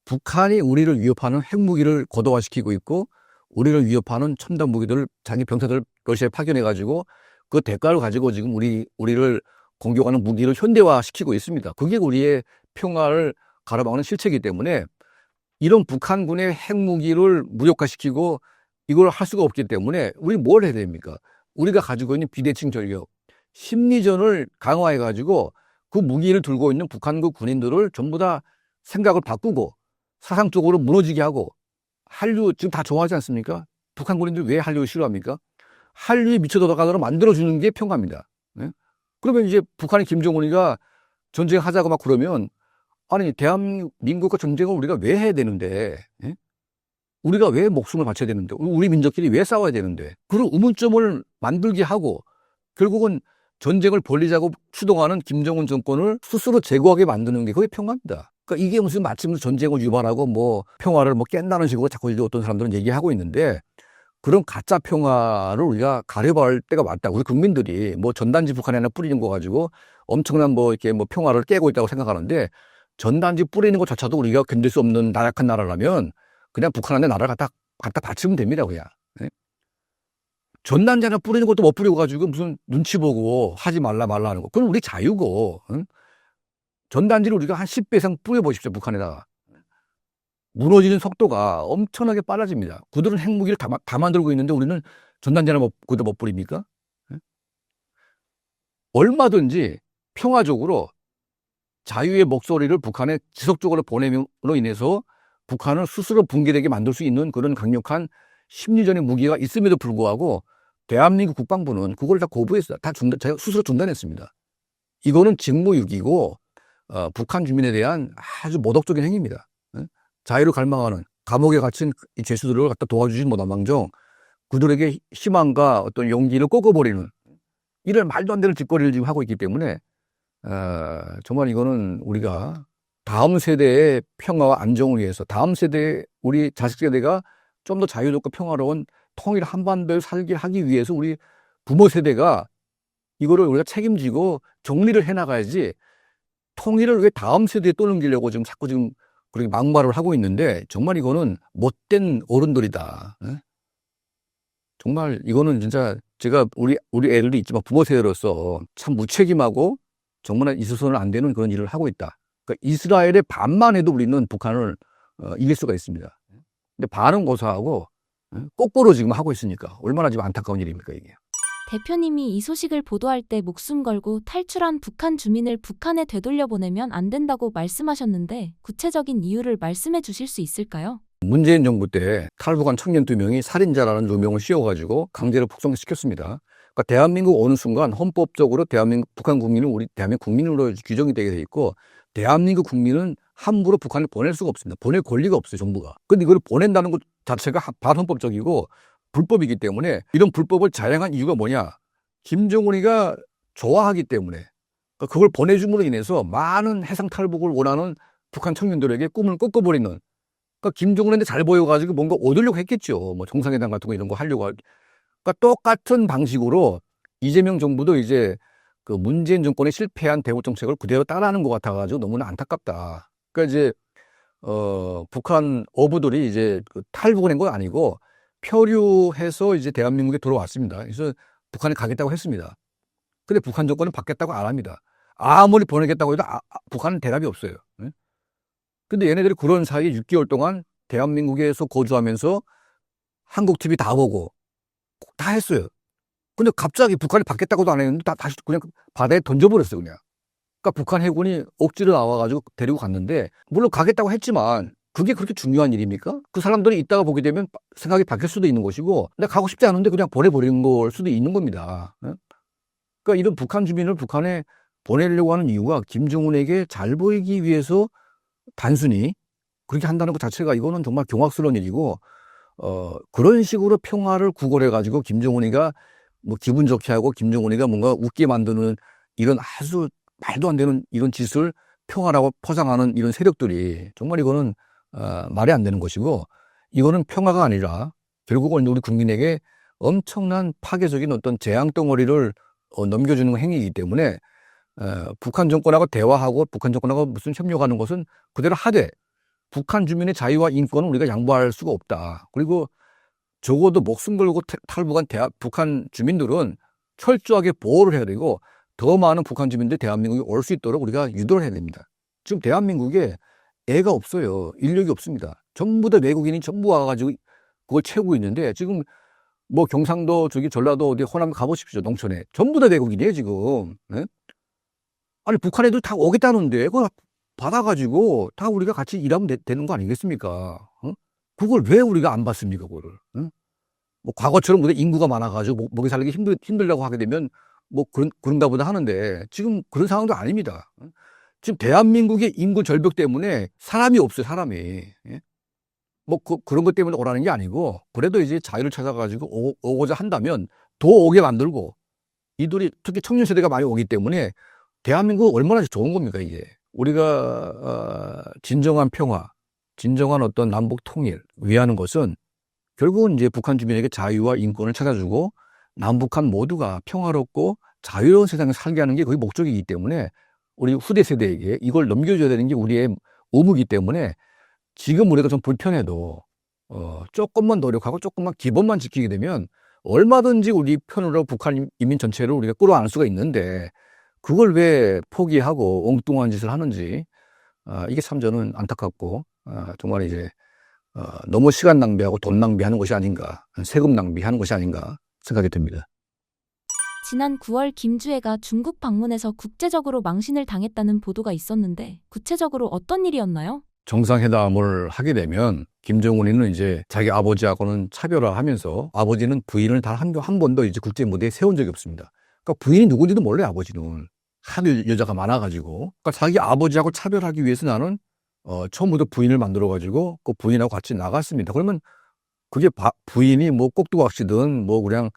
북한이 우리를 위협하는 핵무기를 고도화시키고 있고 우리를 위협하는 첨단 무기들을 자기 병사들 러시아에 파견해가지고 그 대가를 가지고 지금 우리를 공격하는 무기를 현대화시키고 있습니다. 그게 우리의 평화를 가로막는 실체이기 때문에 이런 북한군의 핵무기를 무력화시키고 이걸 할 수가 없기 때문에 우리 뭘 해야 됩니까? 우리가 가지고 있는 비대칭 전력, 심리전을 강화해가지고 그 무기를 들고 있는 북한국 군인들을 전부 다 생각을 바꾸고 사상적으로 무너지게 하고 한류 지금 다 좋아하지 않습니까? 북한 군인들 왜 한류를 싫어합니까? 한류에 미쳐 들어가도록 만들어주는 게 평화입니다. 네? 그러면 이제 북한의 김정은이가 전쟁하자고 막 그러면 아니 대한민국과 전쟁을 우리가 왜 해야 되는데 예? 우리가 왜 목숨을 바쳐야 되는데 우리 민족끼리 왜 싸워야 되는데 그런 의문점을 만들게 하고 결국은 전쟁을 벌리자고 추동하는 김정은 정권을 스스로 제거하게 만드는 게 그게 평화입니다. 그러니까 이게 무슨 마침 전쟁을 유발하고 뭐 평화를 뭐 깬다는 식으로 자꾸 이제 어떤 사람들은 얘기하고 있는데 그런 가짜 평화를 우리가 가려볼 때가 왔다. 우리 국민들이 뭐 전단지 북한에 하나 뿌리는 거 가지고 엄청난 뭐 이렇게 뭐 평화를 깨고 있다고 생각하는데 전단지 뿌리는 것조차도 우리가 견딜 수 없는 나약한 나라라면 그냥 북한한테 나라를 갖다 바치면 됩니다, 그냥. 네? 전단지 하나 뿌리는 것도 못 뿌리고 가지고 무슨 눈치 보고 하지 말라 하는 거. 그건 우리 자유고. 응? 전단지를 우리가 한 10배 이상 뿌려보십시오, 북한에다가. 무너지는 속도가 엄청나게 빨라집니다. 그들은 핵무기를 다 만들고 있는데 우리는 전단지 하나 그대로 못 뿌립니까? 응? 얼마든지 평화적으로 자유의 목소리를 북한에 지속적으로 보냄으로 인해서 북한을 스스로 붕괴되게 만들 수 있는 그런 강력한 심리전의 무기가 있음에도 불구하고 대한민국 국방부는 그걸 다 거부했어요. 다 스스로 중단했습니다. 이거는 직무유기고 북한 주민에 대한 아주 모독적인 행위입니다. 자유를 갈망하는 감옥에 갇힌 이 죄수들을 갖다 도와주지 못한 망정 그들에게 희망과 어떤 용기를 꺾어버리는 이런 말도 안 되는 짓거리를 지금 하고 있기 때문에 정말 이거는 우리가 다음 세대의 평화와 안정을 위해서 다음 세대 우리 자식 세대가 좀 더 자유롭고 평화로운 통일 한반도를 살게 하기 위해서 우리 부모 세대가 이거를 우리가 책임지고 정리를 해나가야지 통일을 왜 다음 세대에 떠넘기려고 지금 자꾸 지금 그렇게 막말을 하고 있는데 정말 이거는 못된 어른들이다. 예? 정말 이거는 진짜 제가 우리 애들도 있지만 부모 세대로서 참 무책임하고 정말 있어서는 안 되는 그런 일을 하고 있다. 그러니까 이스라엘의 반만 해도 우리는 북한을 이길 수가 있습니다. 근데 반은 고사하고 거꾸로 지금 하고 있으니까 얼마나 지금 안타까운 일입니까 이게. 대표님이 이 소식을 보도할 때 목숨 걸고 탈출한 북한 주민을 북한에 되돌려보내면 안 된다고 말씀하셨는데 구체적인 이유를 말씀해 주실 수 있을까요? 문재인 정부 때 탈북한 청년 2명이 살인자라는 누명을 씌워가지고 강제로 북송시켰습니다. 그러니까 대한민국 어느 순간 헌법적으로 대한민국 북한 국민은 우리 대한민국 국민으로 규정이 되게 돼 있고 대한민국 국민은 함부로 북한을 보낼 수가 없습니다. 보낼 권리가 없어요, 정부가. 근데 이걸 보낸다는 것 자체가 반헌법적이고 불법이기 때문에 이런 불법을 자행한 이유가 뭐냐? 김정은이가 좋아하기 때문에 그러니까 그걸 보내줌으로 인해서 많은 해상 탈북을 원하는 북한 청년들에게 꿈을 꺾어버리는 그러니까 김정은한테 잘 보여가지고 뭔가 얻으려고 했겠죠. 뭐 정상회담 같은 거 이런 거 하려고. 그러니까 똑같은 방식으로 이재명 정부도 이제 그 문재인 정권의 실패한 대북 정책을 그대로 따라하는 것 같아가지고 너무나 안타깝다. 그러니까 이제 북한 어부들이 이제 그 탈북을 한 건 아니고 표류해서 이제 대한민국에 돌아왔습니다. 그래서 북한에 가겠다고 했습니다. 근데 북한 정권은 받겠다고 안 합니다. 아무리 보내겠다고 해도 북한은 대답이 없어요. 네? 근데 얘네들이 그런 사이 6개월 동안 대한민국에서 거주하면서 한국 TV 다 보고 다 했어요. 근데 갑자기 북한이 받겠다고도 안 했는데 다시 그냥 바다에 던져버렸어요, 그냥. 그러니까 북한 해군이 억지로 나와가지고 데리고 갔는데, 물론 가겠다고 했지만, 그게 그렇게 중요한 일입니까? 그 사람들이 이따가 보게 되면 생각이 바뀔 수도 있는 것이고, 근데 가고 싶지 않은데 그냥 보내버리는 걸 수도 있는 겁니다. 그러니까 이런 북한 주민을 북한에 보내려고 하는 이유가 김정은에게 잘 보이기 위해서 단순히 그렇게 한다는 것 자체가 이거는 정말 경악스러운 일이고, 그런 식으로 평화를 구걸해가지고 김정은이가 뭐 기분 좋게 하고 김정은이가 뭔가 웃게 만드는 이런 아주 말도 안 되는 이런 짓을 평화라고 포장하는 이런 세력들이 정말 이거는 말이 안 되는 것이고 이거는 평화가 아니라 결국은 우리 국민에게 엄청난 파괴적인 어떤 재앙 덩어리를 넘겨주는 행위이기 때문에 북한 정권하고 대화하고 북한 정권하고 무슨 협력하는 것은 그대로 하되 북한 주민의 자유와 인권은 우리가 양보할 수가 없다. 그리고 적어도 목숨 걸고 탈북한 북한 주민들은 철저하게 보호를 해야 되고 더 많은 북한 주민들이 대한민국에 올 수 있도록 우리가 유도를 해야 됩니다. 지금 대한민국에 애가 없어요. 인력이 없습니다. 전부 다 외국인이 전부 와가지고 그걸 채우고 있는데 지금 뭐 경상도 저기 전라도 어디 호남 가보십시오. 농촌에 전부 다 외국인이에요 지금. 네? 아니 북한 애들 다 오겠다는데 그걸 받아가지고 다 우리가 같이 일하면 되는 거 아니겠습니까? 그걸 왜 우리가 안 받습니까, 그거를? 응? 뭐 과거처럼 우리 인구가 많아가지고 먹이 살기 힘들다고 하게 되면 뭐 그런가 보다 하는데 지금 그런 상황도 아닙니다. 지금 대한민국의 인구 절벽 때문에 사람이 없어요, 사람이. 예? 뭐 그런 것 때문에 오라는 게 아니고 그래도 이제 자유를 찾아가지고 오고자 한다면 더 오게 만들고 이들이 특히 청년 세대가 많이 오기 때문에 대한민국 얼마나 좋은 겁니까, 이게. 우리가 진정한 평화, 진정한 어떤 남북 통일 위하는 것은 결국은 이제 북한 주민에게 자유와 인권을 찾아주고 남북한 모두가 평화롭고 자유로운 세상을 살게 하는 게 거의 목적이기 때문에 우리 후대 세대에게 이걸 넘겨줘야 되는 게 우리의 의무이기 때문에 지금 우리가 좀 불편해도 조금만 노력하고 조금만 기본만 지키게 되면 얼마든지 우리 편으로 북한 인민 전체를 우리가 끌어안을 수가 있는데 그걸 왜 포기하고 엉뚱한 짓을 하는지 이게 참 저는 안타깝고 정말 이제 너무 시간 낭비하고 돈 낭비하는 것이 아닌가, 세금 낭비하는 것이 아닌가 생각이 듭니다. 지난 9월 김주애가 중국 방문해서 국제적으로 망신을 당했다는 보도가 있었는데 구체적으로 어떤 일이었나요? 정상회담을 하게 되면 김정은이는 이제 자기 아버지하고는 차별화하면서 아버지는 부인을 단 한 번도 이제 국제 무대에 세운 적이 없습니다. 그러니까 부인이 누군지도 몰라요, 아버지는. 하도 여자가 많아가지고. 그러니까 자기 아버지하고 차별하기 위해서 나는 처음부터 부인을 만들어가지고 그 부인하고 같이 나갔습니다. 그러면 그게 부인이 뭐 꼭두각시든 뭐 그냥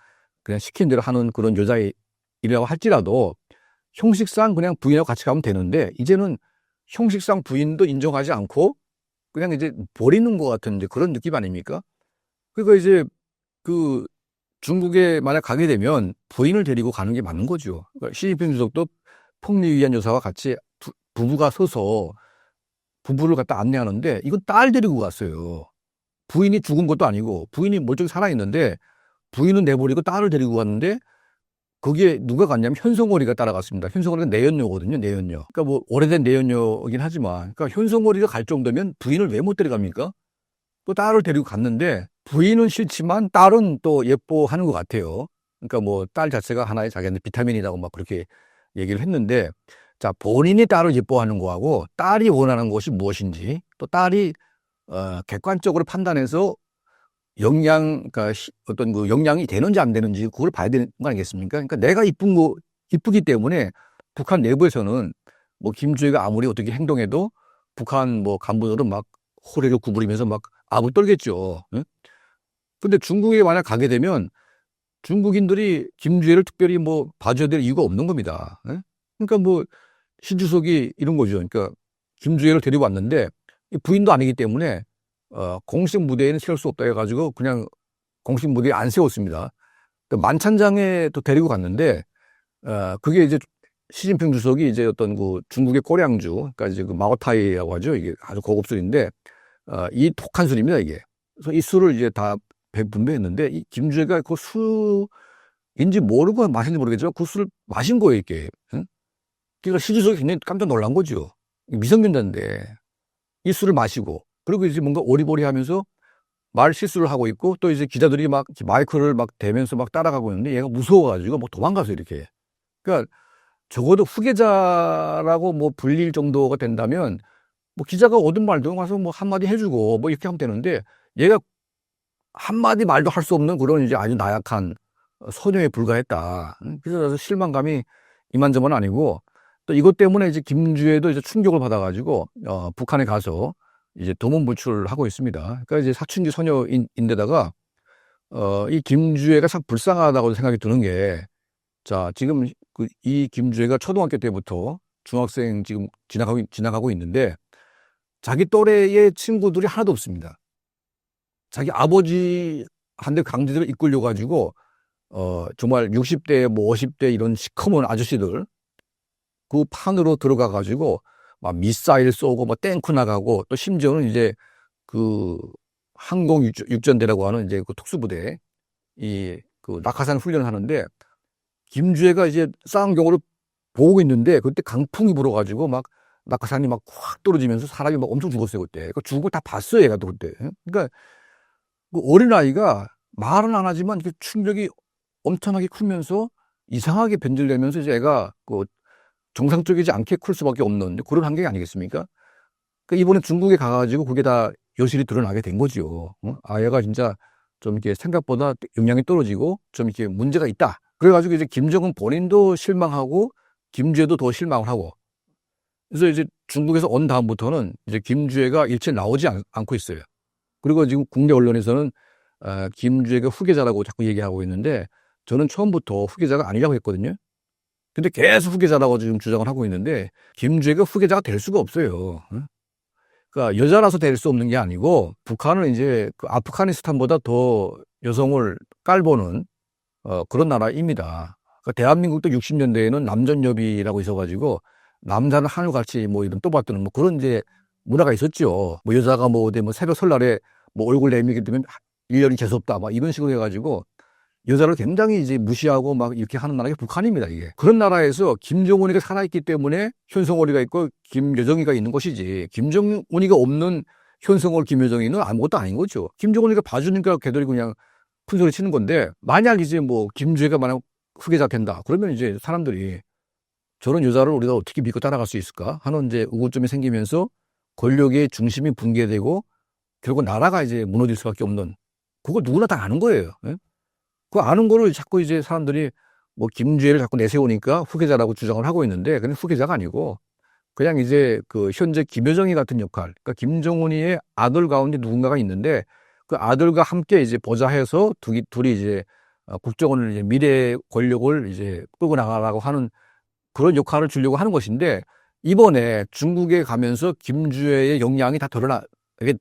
시킨 대로 하는 그런 여자이라고 할지라도 형식상 그냥 부인하고 같이 가면 되는데 이제는 형식상 부인도 인정하지 않고 그냥 이제 버리는 것 같은 이제 그런 느낌 아닙니까? 그러니까 이제 그 중국에 만약 가게 되면 부인을 데리고 가는 게 맞는 거죠. 그러니까 시진핑 주석도 폭리 위안 여사와 같이 부부가 서서 부부를 갖다 안내하는데 이건 딸 데리고 갔어요. 부인이 죽은 것도 아니고 부인이 멀쩡히 살아있는데 부인은 내버리고 딸을 데리고 갔는데 거기에 누가 갔냐면 현송월이가 따라갔습니다. 현송월이가 내연녀거든요. 내연녀. 그러니까 뭐 오래된 내연녀이긴 하지만 그러니까 현송월이가 갈 정도면 부인을 왜 못 데려갑니까? 또 딸을 데리고 갔는데 부인은 싫지만 딸은 또 예뻐하는 것 같아요. 그러니까 뭐 딸 자체가 하나의 자기한테 비타민이라고 막 그렇게 얘기를 했는데 자, 본인이 딸을 예뻐하는 거하고 딸이 원하는 것이 무엇인지 또 딸이 객관적으로 판단해서 그러니까 어떤 그 영향이 되는지 안 되는지 그걸 봐야 되는 거 아니겠습니까? 그러니까 내가 이쁘기 때문에 북한 내부에서는 뭐 김주애가 아무리 어떻게 행동해도 북한 뭐 간부들은 막 호래를 구부리면서 막 아부 떨겠죠. 응? 근데 중국에 만약 가게 되면 중국인들이 김주애를 특별히 뭐 봐줘야 될 이유가 없는 겁니다. 응? 그러니까 뭐 신주석이 이런 거죠. 그러니까 김주애를 데리고 왔는데 부인도 아니기 때문에 공식 무대에는 세울 수 없다 해가지고 그냥 공식 무대에 안 세웠습니다. 만찬장에 또 데리고 갔는데 그게 이제 시진핑 주석이 이제 어떤 그 중국의 꼬량주, 그러니까 이제 그 마오타이라고 하죠. 이게 아주 고급 술인데 이 독한 술입니다 이게. 그래서 이 술을 이제 다 분배했는데 이 김주애가 그 술인지 모르고 마신지 모르겠지만 그 술을 마신 거예요 이게. 응? 그러니까 시주석이 굉장히 깜짝 놀란 거죠. 미성년자인데 이 술을 마시고 그리고 이제 뭔가 오리보리하면서 말 실수를 하고 있고 또 이제 기자들이 막 마이크를 막 대면서 막 따라가고 있는데 얘가 무서워가지고 뭐 도망가서 이렇게. 그러니까 적어도 후계자라고 뭐 불릴 정도가 된다면 뭐 기자가 얻은 말도 가서 뭐 한마디 해주고 뭐 이렇게 하면 되는데 얘가 한마디 말도 할 수 없는 그런 이제 아주 나약한 소녀에 불과했다. 그래서 실망감이 이만저만 아니고 또 이것 때문에 이제 김주애도 이제 충격을 받아가지고 북한에 가서 이제 도문불출을 하고 있습니다. 그러니까 이제 사춘기 소녀인데다가 이 김주애가 참 불쌍하다고 생각이 드는 게 자 지금 이 김주애가 초등학교 때부터 중학생 지금 지나가고 있는데 자기 또래의 친구들이 하나도 없습니다. 자기 아버지한테 강제로 이끌려 가지고 정말 60대 뭐 50대 이런 시커먼 아저씨들 그 판으로 들어가 가지고 막 미사일 쏘고 뭐 탱크 나가고 또 심지어는 이제 그 항공육전대라고 하는 이제 그 특수부대 그 낙하산 훈련을 하는데 김주애가 이제 싸운 경우를 보고 있는데 그때 강풍이 불어가지고 막 낙하산이 막 확 떨어지면서 사람이 막 엄청 죽었어요 그때. 그 죽은 걸 다 봤어요 얘가 또 그때. 그러니까 그 어린아이가 말은 안 하지만 그 충격이 엄청나게 크면서 이상하게 변질되면서 이제 애가 그 정상적이지 않게 클 수밖에 없는 그런 환경이 아니겠습니까? 그러니까 이번에 중국에 가가지고 그게 다 여실히 드러나게 된 거죠. 아, 얘가 진짜 좀 이렇게 생각보다 영향이 떨어지고 좀 이렇게 문제가 있다. 그래가지고 이제 김정은 본인도 실망하고 김주애도 더 실망을 하고. 그래서 이제 중국에서 온 다음부터는 이제 김주애가 일체 나오지 않고 있어요. 그리고 지금 국내 언론에서는 김주애가 후계자라고 자꾸 얘기하고 있는데 저는 처음부터 후계자가 아니라고 했거든요. 근데 계속 후계자라고 지금 주장을 하고 있는데 김주애가 후계자가 될 수가 없어요. 그러니까 여자라서 될 수 없는 게 아니고 북한은 이제 그 아프가니스탄보다 더 여성을 깔보는 그런 나라입니다. 그러니까 대한민국도 60년대에는 남전여비라고 있어가지고 남자는 하늘같이 뭐 이런 또받드는 뭐 그런 이제 문화가 있었죠. 뭐 여자가 뭐 어디 뭐 새벽 설날에 뭐 얼굴 내밀게 되면 1년이 재수없다 막 이런 식으로 해가지고 여자를 굉장히 이제 무시하고 막 이렇게 하는 나라가 북한입니다, 이게. 그런 나라에서 김정은이가 살아있기 때문에 현성월이가 있고 김여정이가 있는 것이지, 김정은이가 없는 현성월, 김여정이는 아무것도 아닌 거죠. 김정은이가 봐주니까 걔들이 그냥 큰 소리 치는 건데, 만약 이제 뭐 김주애가 만약 후계자 된다, 그러면 이제 사람들이 저런 여자를 우리가 어떻게 믿고 따라갈 수 있을까 하는 이제 의구점이 생기면서 권력의 중심이 붕괴되고 결국 나라가 이제 무너질 수밖에 없는, 그거 누구나 다 아는 거예요. 예? 그 아는 거를 자꾸 이제 사람들이 뭐 김주애를 자꾸 내세우니까 후계자라고 주장을 하고 있는데 그건 후계자가 아니고 그냥 이제 그 현재 김여정이 같은 역할, 그러니까 김정은이의 아들 가운데 누군가가 있는데 그 아들과 함께 이제 보좌해서 둘이 이제 국정원을 이제 미래 권력을 이제 끌고 나가라고 하는 그런 역할을 주려고 하는 것인데 이번에 중국에 가면서 김주애의 역량이 다 드러나게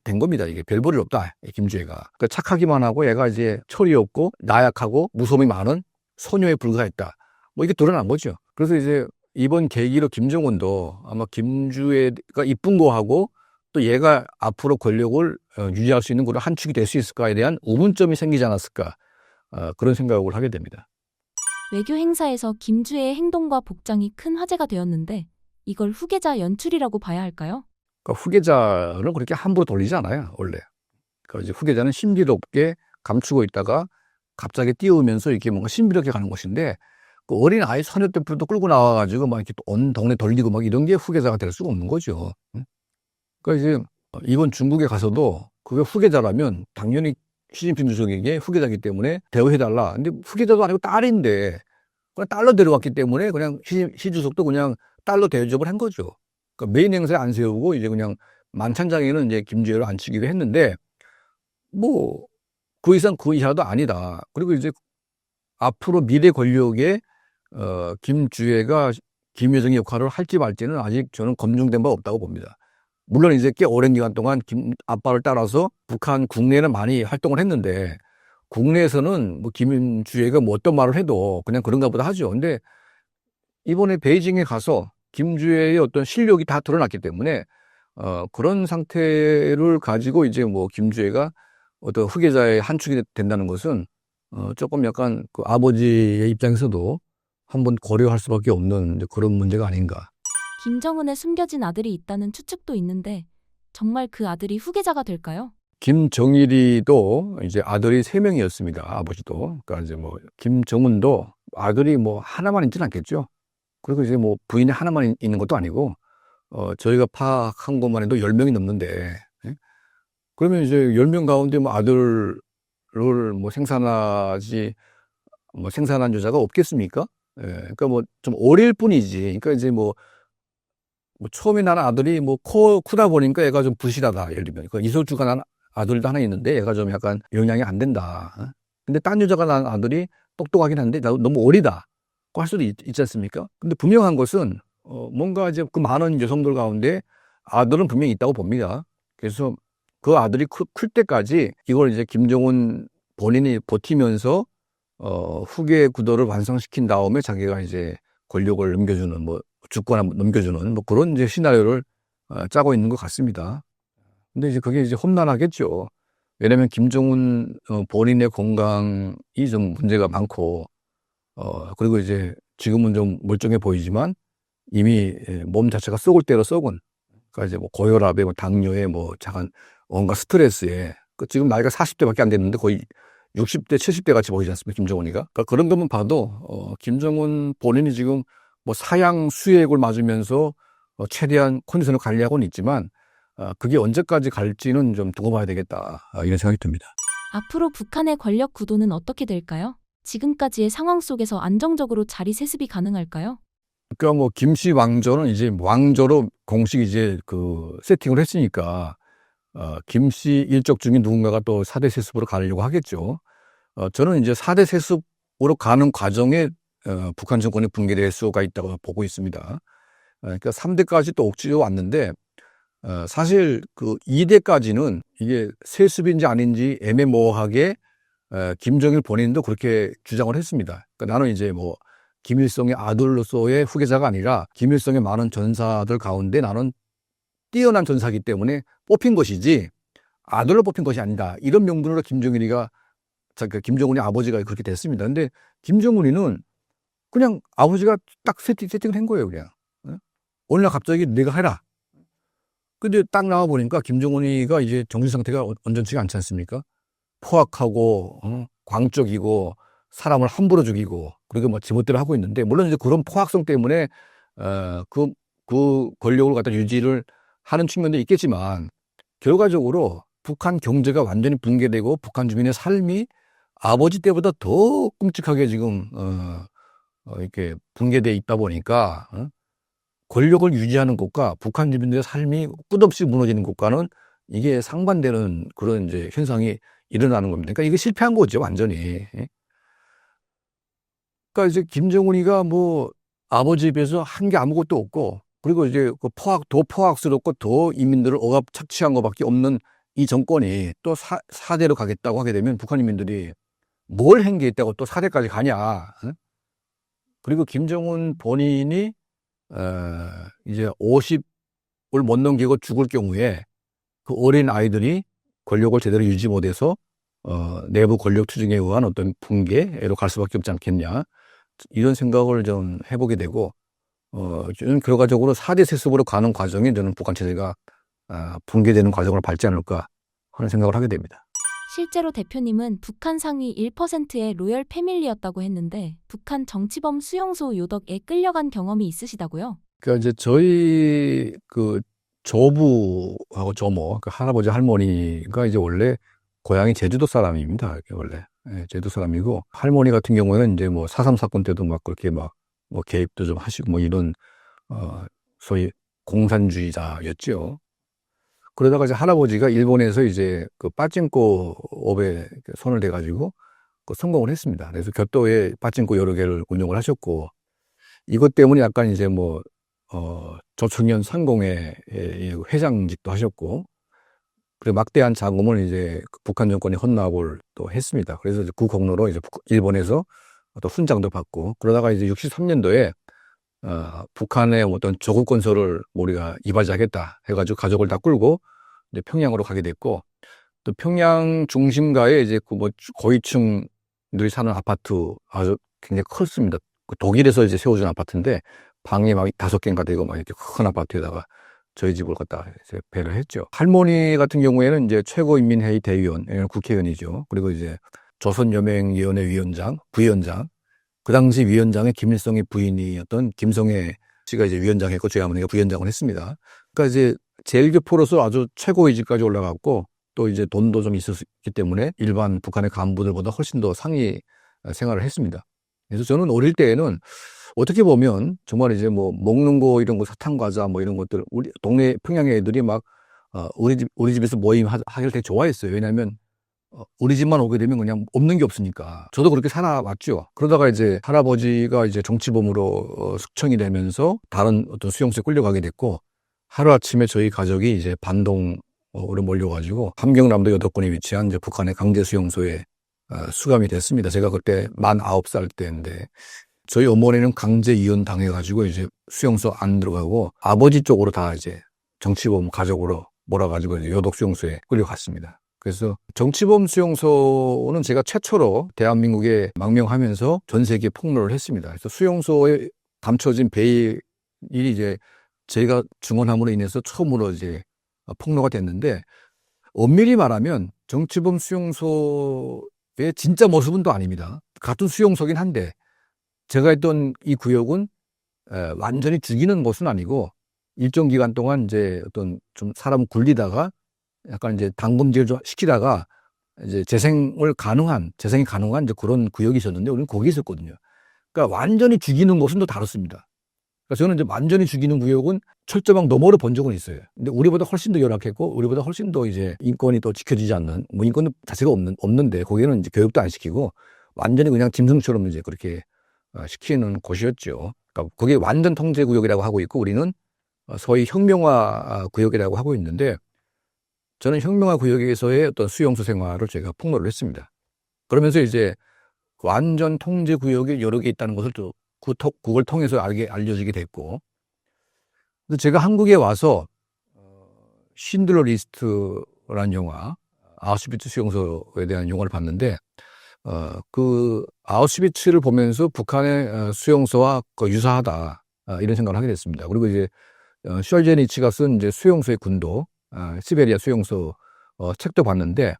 된 겁니다. 이게 별 볼일 없다, 김주애가. 그러니까 착하기만 하고 얘가 이제 철이 없고 나약하고 무서움이 많은 소녀에 불과했다. 뭐 이게 드러난 거죠. 그래서 이제 이번 계기로 김정은도 아마 김주애가 이쁜 거하고 또 얘가 앞으로 권력을 유지할 수 있는 그런 한 축이 될 수 있을까에 대한 의문점이 생기지 않았을까 그런 생각을 하게 됩니다. 외교 행사에서 김주혜의 행동과 복장이 큰 화제가 되었는데 이걸 후계자 연출이라고 봐야 할까요? 그러니까 후계자는 그렇게 함부로 돌리지 않아요, 원래. 그러니까 이제 후계자는 신비롭게 감추고 있다가 갑자기 띄우면서 이렇게 뭔가 신비롭게 가는 것인데 그 어린 아이 소녀 때부터 끌고 나와가지고 막 이렇게 온 동네 돌리고 막 이런 게 후계자가 될 수가 없는 거죠. 그러니까 이제 이번 중국에 가서도 그게 후계자라면 당연히 시진핑 주석에게 후계자이기 때문에 대우해달라. 근데 후계자도 아니고 딸인데 그냥 딸로 데려왔기 때문에 그냥 시 주석도 그냥 딸로 대접을 한 거죠. 그러니까 메인 행사에 안 세우고 이제 그냥 만찬장에는 이제 김주혜를 앉히기로 했는데 뭐 그 이상 그 이하도 아니다. 그리고 이제 앞으로 미래 권력에 김주혜가 김여정의 역할을 할지 말지는 아직 저는 검증된 바 없다고 봅니다. 물론 이제 꽤 오랜 기간 동안 김 아빠를 따라서 북한 국내에는 많이 활동을 했는데 국내에서는 뭐 김주혜가 뭐 어떤 말을 해도 그냥 그런가 보다 하죠. 근데 이번에 베이징에 가서 김주혜의 어떤 실력이 다 드러났기 때문에 그런 상태를 가지고 이제 뭐 김주혜가 어떤 후계자의 한 축이 된다는 것은 조금 약간 그 아버지의 입장에서도 한번 고려할 수밖에 없는 그런 문제가 아닌가. 김정은의 숨겨진 아들이 있다는 추측도 있는데 정말 그 아들이 후계자가 될까요? 김정일이도 이제 아들이 3명이었습니다. 아버지도. 그러니까 이제 뭐 김정은도 아들이 뭐 하나만 있지는 않겠죠. 그리고 이제 뭐 부인이 하나만 있는 것도 아니고 저희가 파악한 것만 해도 10명이 넘는데 예? 그러면 이제 10명 가운데 뭐 아들을 뭐 생산한 여자가 없겠습니까? 예. 그러니까 뭐 좀 어릴 뿐이지. 그러니까 이제 뭐 처음에 나는 아들이 뭐 크다 보니까 얘가 좀 부실하다. 예를 들면 이소주가 난 아들도 하나 있는데 얘가 좀 약간 영향이 안 된다. 근데 딴 여자가 난 아들이 똑똑하긴 한데 너무 어리다. 할 수도 있지 않습니까? 근데 분명한 것은 뭔가 이제 그 많은 여성들 가운데 아들은 분명히 있다고 봅니다. 그래서 그 아들이 클 때까지 이걸 이제 김정은 본인이 버티면서 후계 구도를 완성시킨 다음에 자기가 이제 권력을 넘겨주는 뭐 주권 넘겨주는 뭐 그런 이제 시나리오를 짜고 있는 것 같습니다. 근데 이제 그게 이제 험난하겠죠. 왜냐하면 김정은 본인의 건강이 좀 문제가 많고 그리고 이제 지금은 좀 멀쩡해 보이지만 이미 몸 자체가 썩을 대로 썩은 그러니까 이제 뭐 고혈압에 뭐 당뇨에 뭐 작은 온갖 스트레스에 지금 나이가 40대밖에 안 됐는데 거의 60대, 70대 같이 보이지 않습니까? 김정은이가. 그러니까 그런 것만 봐도 김정은 본인이 지금 뭐 사양 수액을 맞으면서 최대한 컨디션을 관리하고는 있지만 그게 언제까지 갈지는 좀 두고 봐야 되겠다. 이런 생각이 듭니다. 앞으로 북한의 권력 구도는 어떻게 될까요? 지금까지의 상황 속에서 안정적으로 자리 세습이 가능할까요? 그러니까 뭐 김씨 왕조는 이제 왕조로 공식 이제 그 세팅을 했으니까 김씨 일족 중에 누군가가 또 4대 세습으로 가려고 하겠죠. 저는 이제 4대 세습으로 가는 과정에 북한 정권이 붕괴될 수가 있다고 보고 있습니다. 그러니까 3대까지 또 억지로 왔는데 사실 그 2대까지는 이게 세습인지 아닌지 애매모호하게 김정일 본인도 그렇게 주장을 했습니다. 그러니까 나는 이제 뭐 김일성의 아들로서의 후계자가 아니라 김일성의 많은 전사들 가운데 나는 뛰어난 전사이기 때문에 뽑힌 것이지 아들로 뽑힌 것이 아니다. 이런 명분으로 김정은이 아버지가 그렇게 됐습니다. 근데 김정은이는 그냥 아버지가 딱 세팅을 한 거예요, 그냥. 어느 날 갑자기 내가 해라. 근데 딱 나와 보니까 김정은이가 이제 정신 상태가 온전치가 않지 않습니까? 포악하고 광적이고 사람을 함부로 죽이고 그리고 뭐 지멋대로 하고 있는데 물론 이제 그런 포악성 때문에 그 권력을 갖다 유지를 하는 측면도 있겠지만 결과적으로 북한 경제가 완전히 붕괴되고 북한 주민의 삶이 아버지 때보다 더 끔찍하게 지금 이렇게 붕괴돼 있다 보니까 권력을 유지하는 것과 북한 주민들의 삶이 끝없이 무너지는 것과는 이게 상반되는 그런 이제 현상이 일어나는 겁니다. 그러니까 이게 실패한 거죠, 완전히. 그러니까 이제 김정은이가 뭐 아버지 입에서 한 게 아무것도 없고 그리고 이제 그 더 포악스럽고 더 이민들을 억압 착취한 것밖에 없는 이 정권이 또 4대로 가겠다고 하게 되면 북한 인민들이 뭘 한 게 있다고 또 4대까지 가냐. 그리고 김정은 본인이 이제 50을 못 넘기고 죽을 경우에 그 어린 아이들이 권력을 제대로 유지 못해서 내부 권력 투쟁에 의한 어떤 붕괴로 갈 수밖에 없지 않겠냐. 이런 생각을 좀 해보게 되고, 저는 결과적으로 4대 세습으로 가는 과정에 저는 북한 체제가 붕괴되는 과정을 밟지 않을까 하는 생각을 하게 됩니다. 실제로 대표님은 북한 상위 1%의 로열 패밀리였다고 했는데 북한 정치범 수용소 요덕에 끌려간 경험이 있으시다고요? 그러니까 이제 저희 그 조부하고 조모, 그 할아버지 할머니가 이제 원래 고향이 제주도 사람입니다. 원래 제주도 사람이고, 할머니 같은 경우에는 이제 뭐 4.3 사건 때도 막 그렇게 막 뭐 개입도 좀 하시고 뭐 이런 소위 공산주의자였죠. 그러다가 이제 할아버지가 일본에서 이제 그 빠찡코 업에 손을 대가지고 그 성공을 했습니다. 그래서 교토에 빠찡코 여러 개를 운영을 하셨고, 이것 때문에 약간 이제 뭐 조청년 상공회 회장직도 하셨고, 그리고 막대한 자금을 이제 북한 정권이 헌납을 또 했습니다. 그래서 그 공로로 이제 일본에서 또 훈장도 받고, 그러다가 이제 63년도에 북한의 어떤 조국 건설을 우리가 이바지하겠다 해가지고 가족을 다 끌고 이제 평양으로 가게 됐고, 또 평양 중심가에 이제 그 뭐 고위층들이 사는 아파트 아주 굉장히 컸습니다. 그 독일에서 이제 세워준 아파트인데 방이 막 5개인가 되고 막 이렇게 큰 아파트에다가 저희 집을 갖다 이제 배를 했죠. 할머니 같은 경우에는 이제 최고인민회의 대의원, 국회의원이죠. 그리고 이제 조선여맹위원회 위원장, 부위원장, 그 당시 위원장의 김일성의 부인이었던 김성애 씨가 이제 위원장했고 저희 어머니가 부위원장을 했습니다. 그러니까 이제 제일교포로서 아주 최고위직까지 올라갔고, 또 이제 돈도 좀 있었기 때문에 일반 북한의 간부들보다 훨씬 더 상위 생활을 했습니다. 그래서 저는 어릴 때에는 어떻게 보면 정말 이제 뭐 먹는 거 이런 거 사탕 과자 뭐 이런 것들 우리 동네 평양의 애들이 막 우리 집에서 모임 하기를 되게 좋아했어요. 왜냐하면 우리 집만 오게 되면 그냥 없는 게 없으니까. 저도 그렇게 살아왔죠. 그러다가 이제 할아버지가 이제 정치범으로 숙청이 되면서 다른 어떤 수용소에 끌려가게 됐고, 하루아침에 저희 가족이 이제 반동으로 몰려가지고 함경남도 여덕군에 위치한 이제 북한의 강제 수용소에 수감이 됐습니다. 제가 그때 만 9살 때인데, 저희 어머니는 강제 이혼 당해가지고 이제 수용소 안 들어가고 아버지 쪽으로 다 이제 정치범 가족으로 몰아가지고 이제 여덕 수용소에 끌려갔습니다. 그래서 정치범 수용소는 제가 최초로 대한민국에 망명하면서 전 세계에 폭로를 했습니다. 그래서 수용소에 감춰진 베일이 이제 제가 증언함으로 인해서 처음으로 이제 폭로가 됐는데, 엄밀히 말하면 정치범 수용소의 진짜 모습은 또 아닙니다. 같은 수용소긴 한데 제가 했던 이 구역은 완전히 죽이는 곳은 아니고 일정 기간 동안 이제 어떤 좀 사람 굴리다가 약간 이제 당금질 좀 시키다가 이제 재생이 가능한 이제 그런 구역이 있었는데 우리는 거기 있었거든요. 그러니까 완전히 죽이는 곳은 또 다릅니다. 그러니까 저는 이제 완전히 죽이는 구역은 철조망 너머로 본 적은 있어요. 근데 우리보다 훨씬 더 열악했고 우리보다 훨씬 더 이제 인권이 또 지켜지지 않는, 뭐 인권 자체가 없는데 거기는 이제 교육도 안 시키고 완전히 그냥 짐승처럼 이제 그렇게 시키는 곳이었죠. 그러니까 그게 완전 통제 구역이라고 하고 있고 우리는 소위 혁명화 구역이라고 하고 있는데, 저는 혁명화 구역에서의 어떤 수용소 생활을 제가 폭로를 했습니다. 그러면서 이제 완전 통제 구역이 여러 개 있다는 것을 또 그걸 통해서 알려지게 됐고, 근데 제가 한국에 와서 신들러 리스트라는 영화, 아우슈비츠 수용소에 대한 영화를 봤는데, 그 아우슈비츠를 보면서 북한의 수용소와 유사하다 이런 생각을 하게 됐습니다. 그리고 이제 셜제니치가 쓴 이제 수용소의 군도, 시베리아 수용소 책도 봤는데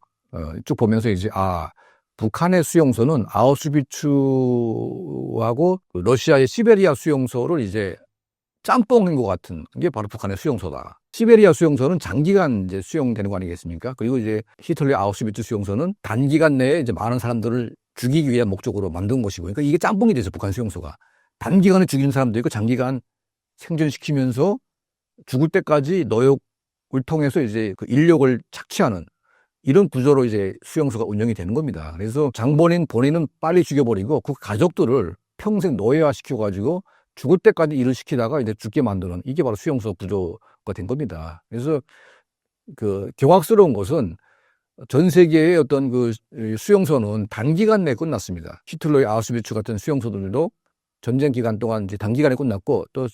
쭉 보면서 이제 북한의 수용소는 아우슈비츠하고 러시아의 시베리아 수용소를 이제 짬뽕인 것 같은 게 바로 북한의 수용소다. 시베리아 수용소는 장기간 이제 수용되는 거 아니겠습니까? 그리고 이제 히틀러의 아우슈비츠 수용소는 단기간 내에 이제 많은 사람들을 죽이기 위한 목적으로 만든 것이고, 그러니까 이게 짬뽕이 되죠. 북한 수용소가 단기간에 죽이는 사람도 있고 장기간 생존시키면서 죽을 때까지 노역을 통해서 이제 그 인력을 착취하는 이런 구조로 이제 수용소가 운영이 되는 겁니다. 그래서 장본인 본인은 빨리 죽여버리고 그 가족들을 평생 노예화 시켜가지고 죽을 때까지 일을 시키다가 이제 죽게 만드는, 이게 바로 수용소 구조가 된 겁니다. 그래서 그 경악스러운 것은 전 세계의 어떤 그 수용소는 단기간 내에 끝났습니다. 히틀러의 아우슈비츠 같은 수용소들도 전쟁 기간 동안 이제 단기간에 끝났고, 또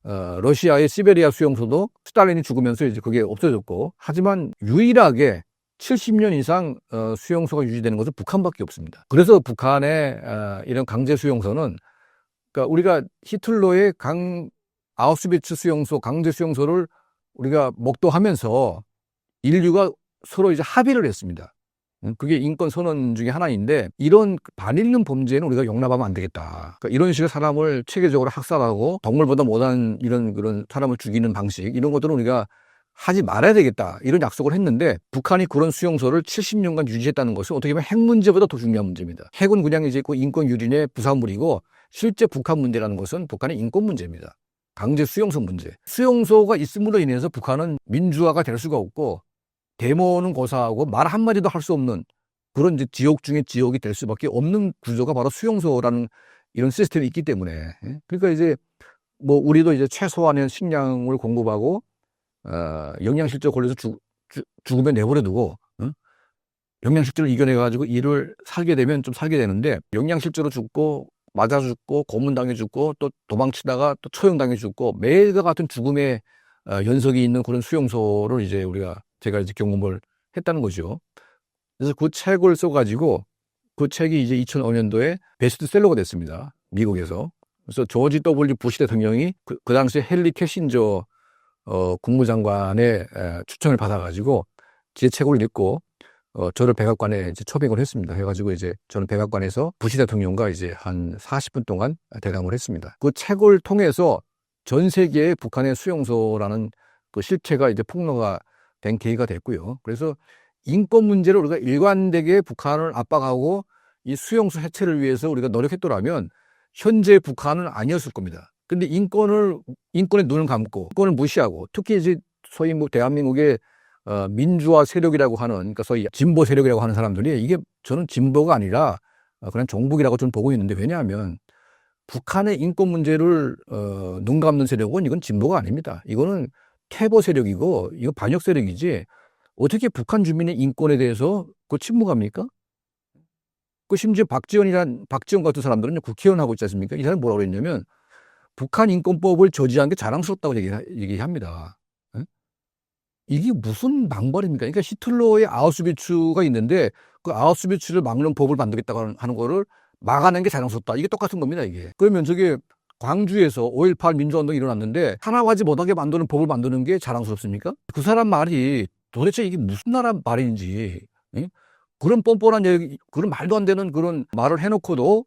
러시아의 시베리아 수용소도 스탈린이 죽으면서 이제 그게 없어졌고, 하지만 유일하게 70년 이상 수용소가 유지되는 것은 북한밖에 없습니다. 그래서 북한의 이런 강제 수용소는, 그러니까 우리가 히틀러의 아우슈비츠 수용소, 강제 수용소를 우리가 목도하면서 인류가 서로 이제 합의를 했습니다. 그게 인권 선언 중에 하나인데, 이런 반인륜 범죄는 우리가 용납하면 안 되겠다. 그러니까 이런 식의 사람을 체계적으로 학살하고 동물보다 못한 그런 사람을 죽이는 방식, 이런 것들은 우리가 하지 말아야 되겠다, 이런 약속을 했는데, 북한이 그런 수용소를 70년간 유지했다는 것은 어떻게 보면 핵 문제보다 더 중요한 문제입니다. 핵은 그냥 이제 그 인권 유린의 부산물이고, 실제 북한 문제라는 것은 북한의 인권 문제입니다. 강제 수용소 문제. 수용소가 있음으로 인해서 북한은 민주화가 될 수가 없고, 데모는 고사하고 말 한마디도 할 수 없는 그런 이제 지옥 중에 지옥이 될 수밖에 없는 구조가 바로 수용소라는 이런 시스템이 있기 때문에. 그러니까 이제 뭐 우리도 이제 최소한의 식량을 공급하고, 영양실조 걸려서 죽으면 내버려두고, 영양실조를 이겨내가지고 이를 살게 되면 좀 살게 되는데, 영양실조로 죽고, 맞아 죽고, 고문당해 죽고, 또 도망치다가 또 처형당해 죽고, 매일과 같은 죽음의 연속이 있는 그런 수용소를 이제 제가 이제 경험을 했다는 거죠. 그래서 그 책을 써가지고, 그 책이 이제 2005년도에 베스트셀러가 됐습니다. 미국에서. 그래서 조지 W. 부시 대통령이 그 당시에 헨리 캐신저 국무장관의 추천을 받아가지고 제 책을 읽고 저를 백악관에 이제 초빙을 했습니다. 해가지고 이제 저는 백악관에서 부시 대통령과 이제 한 40분 동안 대담을 했습니다. 그 책을 통해서 전 세계의 북한의 수용소라는 그 실체가 이제 폭로가 된 계기가 됐고요. 그래서 인권 문제를 우리가 일관되게 북한을 압박하고 이 수용소 해체를 위해서 우리가 노력했더라면 현재 북한은 아니었을 겁니다. 근데 인권에 눈을 감고 인권을 무시하고, 특히 이제 소위 뭐 대한민국의 민주화 세력이라고 하는, 그러니까 소위 진보 세력이라고 하는 사람들이, 이게 저는 진보가 아니라 그냥 종북이라고 좀 보고 있는데, 왜냐하면 북한의 인권 문제를 눈 감는 세력은 이건 진보가 아닙니다. 이거는 퇴보 세력이고, 이거 반역 세력이지, 어떻게 북한 주민의 인권에 대해서 침묵합니까? 심지어 박지원 같은 사람들은 국회의원 하고 있지 않습니까? 이 사람이 뭐라고 그랬냐면, 북한 인권법을 저지한 게 자랑스럽다고 얘기합니다. 이게 무슨 망발입니까? 그러니까 히틀러의 아우슈비츠가 있는데, 그 아우슈비츠를 막는 법을 만들겠다고 하는 거를 막아낸 게 자랑스럽다. 이게 똑같은 겁니다, 이게. 그러면 저게 광주에서 5.18 민주화운동이 일어났는데 하나하지 못하게 만드는 법을 만드는 게 자랑스럽습니까? 그 사람 말이 도대체 이게 무슨 나라 말인지, 그런 뻔뻔한 얘기, 그런 말도 안 되는 그런 말을 해놓고도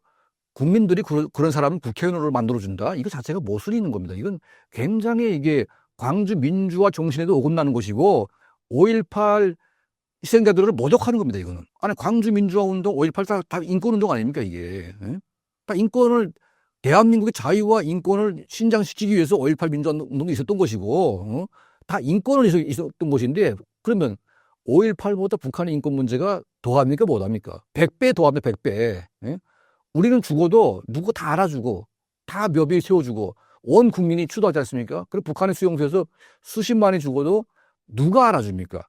국민들이 그런 사람을 국회의원으로 만들어준다? 이거 자체가 모순이 있는 겁니다. 이건 굉장히 이게 광주 민주화 정신에도 어긋나는 것이고, 5.18 희생자들을 모독하는 겁니다, 이거는. 아니, 광주 민주화 운동, 5.18 다 인권운동 아닙니까, 이게. 다 인권을, 대한민국의 자유와 인권을 신장시키기 위해서 5.18 민주화 운동이 있었던 것이고, 다 인권을 위해서 있었던 것인데, 그러면 5.18보다 북한의 인권 문제가 더합니까, 못합니까? 100배 더합니다, 100배. 우리는 죽어도 누구 다 알아주고, 다 묘비에 세워주고, 온 국민이 추도하지 않습니까? 그리고 북한의 수용소에서 수십만이 죽어도 누가 알아줍니까?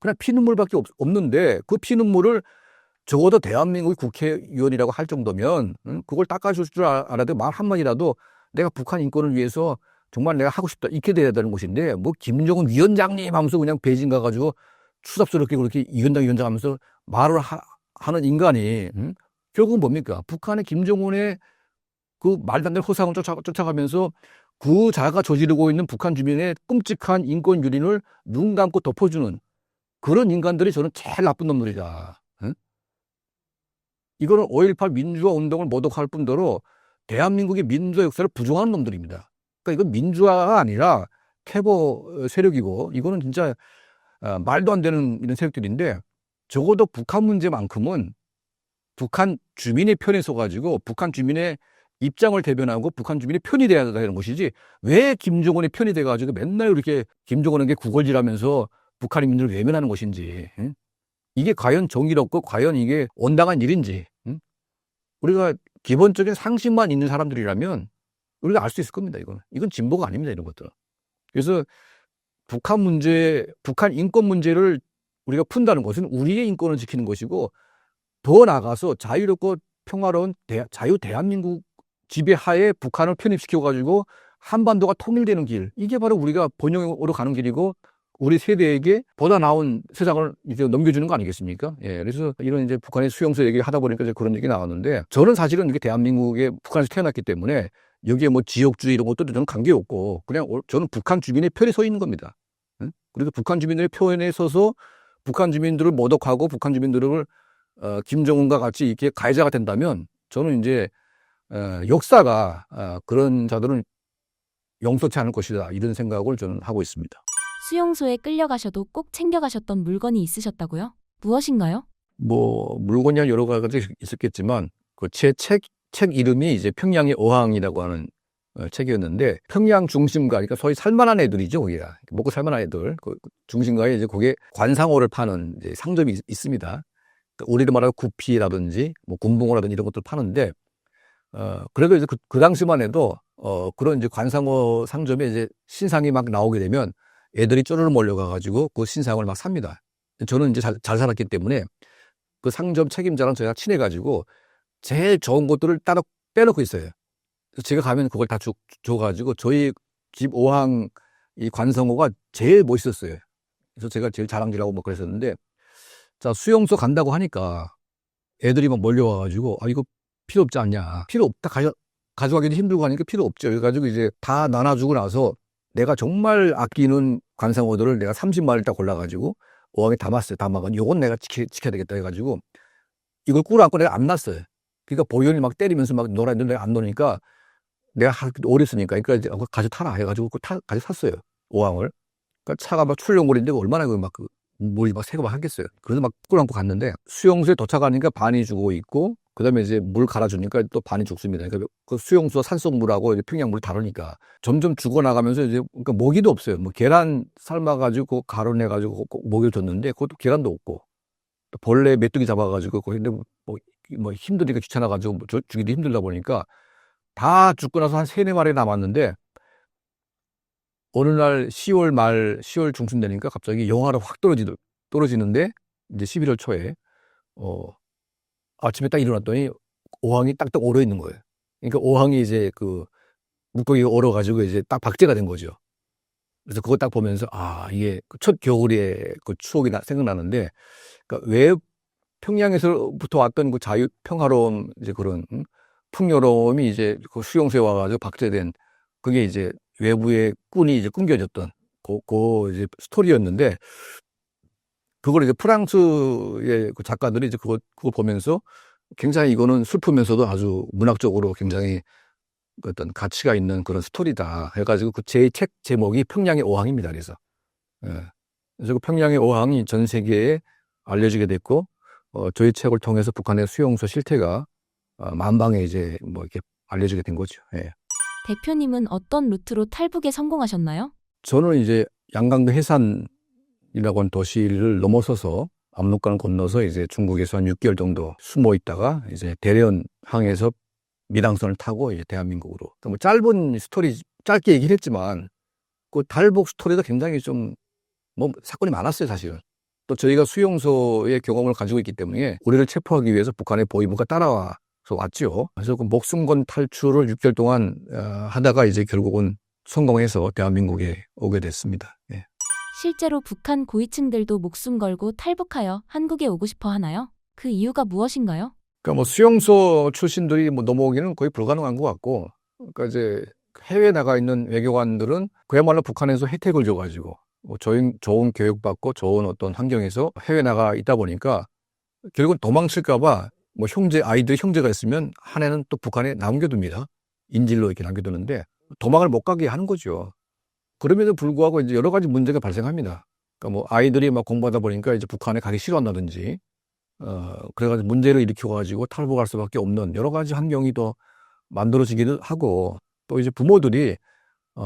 그냥 피눈물밖에 없는데, 그 피눈물을 적어도 대한민국의 국회의원이라고 할 정도면 그걸 닦아줄 줄 알아도 말 한마디라도 내가 북한 인권을 위해서 정말 내가 하고 싶다, 이렇게 돼야 되는 것인데, 뭐 김정은 위원장님 하면서 그냥 베이징 가가지고 추잡스럽게 그렇게 위원장 하면서 말을 하는 인간이 결국은 뭡니까? 북한의 김정은의 그 말도 안 되는 허상을 쫓아가면서 그 자가 저지르고 있는 북한 주민의 끔찍한 인권 유린을 눈 감고 덮어주는 그런 인간들이 저는 제일 나쁜 놈들이다. 이거는 5.18 민주화 운동을 모독할 뿐더러 대한민국의 민주화 역사를 부정하는 놈들입니다. 그러니까 이건 민주화가 아니라 퇴보 세력이고, 이거는 진짜 말도 안 되는 이런 세력들인데, 적어도 북한 문제만큼은 북한 주민의 편에 서가지고 북한 주민의 입장을 대변하고 북한 주민의 편이 돼야 되는 것이지, 왜 김정은의 편이 돼가지고 맨날 이렇게 김정은에게 구걸질하면서 북한 인민을 외면하는 것인지, 이게 과연 정의롭고 과연 이게 온당한 일인지, 우리가 기본적인 상식만 있는 사람들이라면 우리가 알 수 있을 겁니다. 이건 진보가 아닙니다, 이런 것들은. 그래서 북한 인권 문제를 우리가 푼다는 것은 우리의 인권을 지키는 것이고, 더 나아가서 자유롭고 평화로운 자유 대한민국 지배하에 북한을 편입시켜가지고 한반도가 통일되는 길, 이게 바로 우리가 번영으로 가는 길이고 우리 세대에게 보다 나은 세상을 이제 넘겨주는 거 아니겠습니까? 예, 그래서 이런 이제 북한의 수용소 얘기 하다 보니까 이제 그런 얘기 나왔는데, 저는 사실은 이게 대한민국에 북한에서 태어났기 때문에 여기에 뭐 지역주의 이런 것도 저는 관계없고 그냥 저는 북한 주민의 편에 서 있는 겁니다. 응? 그래서 북한 주민들의 편에 서서 북한 주민들을 모독하고 북한 주민들을 김정은과 같이 이렇게 가해자가 된다면 저는 이제 역사가 그런 자들은 용서치 않을 것이다, 이런 생각을 저는 하고 있습니다. 수용소에 끌려가셔도 꼭 챙겨가셨던 물건이 있으셨다고요? 무엇인가요? 뭐 물건이 여러 가지 있었겠지만 그 제 책 이름이 이제 평양의 어항이라고 하는 책이었는데, 평양 중심가, 그러니까 소위 살만한 애들이죠, 거기가 먹고 살만한 애들, 그 중심가에 이제 거기에 관상어를 파는 이제 상점이 있습니다. 그러니까 우리로 말하면 구피라든지 뭐 군붕어라든지 이런 것들 파는데, 그래도 이제 그 당시만 해도 그런 이제 관상어 상점에 이제 신상이 막 나오게 되면 애들이 쪼르르 몰려가가지고 그 신상을 막 삽니다. 저는 이제 잘 살았기 때문에 그 상점 책임자랑 제가 친해가지고 제일 좋은 것들을 따로 빼놓고 있어요. 그래서 제가 가면 그걸 다 줘가지고 저희 집 어항 이 관상어가 제일 멋있었어요. 그래서 제가 제일 자랑질하고 뭐 그랬었는데, 자, 수용소 간다고 하니까 애들이 막 몰려와가지고 이거 필요 없지 않냐. 필요 없다. 가져가기도 힘들고 하니까 필요 없죠. 그래가지고 이제 다 나눠주고 나서 내가 정말 아끼는 관상어들을 내가 30마리를 딱 골라가지고 어항에 담았어요. 담아가지고 요건 내가 지켜야 되겠다 해가지고 이걸 꿇어안고 내가 안 놨어요. 그러니까 보현이 막 때리면서 막 놀아 있는데 안 노니까 내가 오래 쓰니까, 그러니까 이제 가져 타라 해가지고 가져 탔어요, 어항을. 그러니까 차가 막 출렁거리는데 얼마나 막 물이 막 새고 막 하겠어요. 그래서 막 꿇어안고 갔는데 수용소에 도착하니까 반이 죽어 있고, 그다음에 이제 물 갈아주니까 또 반이 죽습니다. 그러니까 그 수용소 산속물하고 평양물 다르니까 점점 죽어나가면서 이제 그러니까 먹이도 없어요. 뭐 계란 삶아가지고 가루내가지고 먹이를 줬는데 그것도 계란도 없고, 또 벌레 메뚜기 잡아가지고 근데 뭐 힘드니까 귀찮아가지고 주기도 힘들다 보니까 다 죽고 나서 한 3-4마리 남았는데, 어느 날 10월 말 10월 중순 되니까 갑자기 영하로 확 떨어지는데, 이제 11월 초에 아침에 딱 일어났더니 어항이 딱딱 얼어 있는 거예요. 그러니까 어항이 이제 그 물고기가 얼어가지고 이제 딱 박제가 된 거죠. 그래서 그거 딱 보면서 이게 첫 겨울의 그 추억이 생각나는데, 그러니까 왜 평양에서부터 왔던 그 자유 평화로움, 이제 그런 풍요로움이 이제 그 수용소에 와가지고 박제된, 그게 이제 외부의 꾼이 이제 끊겨졌던 그 이제 스토리였는데, 그걸 이제 프랑스의 그 작가들이 이제 그거 보면서 굉장히 이거는 슬프면서도 아주 문학적으로 굉장히 어떤 가치가 있는 그런 스토리다 해가지고 그 제 책 제목이 평양의 어항입니다. 그래서 그 평양의 어항이 전 세계에 알려지게 됐고, 저희 책을 통해서 북한의 수용소 실태가 만방에 이제 뭐 이렇게 알려지게 된 거죠. 예. 대표님은 어떤 루트로 탈북에 성공하셨나요? 저는 이제 양강도 해산이라고 하는 도시를 넘어서서 압록강을 건너서 이제 중국에서 한 6개월 정도 숨어 있다가 이제 대련항에서 밀항선을 타고 이제 대한민국으로. 뭐 짧은 스토리, 짧게 얘기를 했지만 그 탈북 스토리도 굉장히 좀 뭐 사건이 많았어요, 사실은. 또 저희가 수용소의 경험을 가지고 있기 때문에 우리를 체포하기 위해서 북한의 보위부가 따라와서 왔죠. 그래서 그 목숨 건 탈출을 6개월 동안 하다가 이제 결국은 성공해서 대한민국에 오게 됐습니다. 예. 실제로 북한 고위층들도 목숨 걸고 탈북하여 한국에 오고 싶어 하나요? 그 이유가 무엇인가요? 그러니까 뭐 수용소 출신들이 뭐 넘어오기는 거의 불가능한 것 같고, 그러니까 이제 해외에 나가 있는 외교관들은 그야말로 북한에서 혜택을 줘가지고 뭐 좋은 교육받고 좋은 어떤 환경에서 해외 나가 있다 보니까 결국은 도망칠까봐 뭐 아이들 형제가 있으면 한 해는 또 북한에 남겨둡니다. 인질로 이렇게 남겨두는데 도망을 못 가게 하는 거죠. 그럼에도 불구하고 이제 여러 가지 문제가 발생합니다. 그러니까 뭐 아이들이 막 공부하다 보니까 이제 북한에 가기 싫어한다든지, 그래가지고 문제를 일으켜가지고 탈북할 수밖에 없는 여러 가지 환경이 또 만들어지기도 하고, 또 이제 부모들이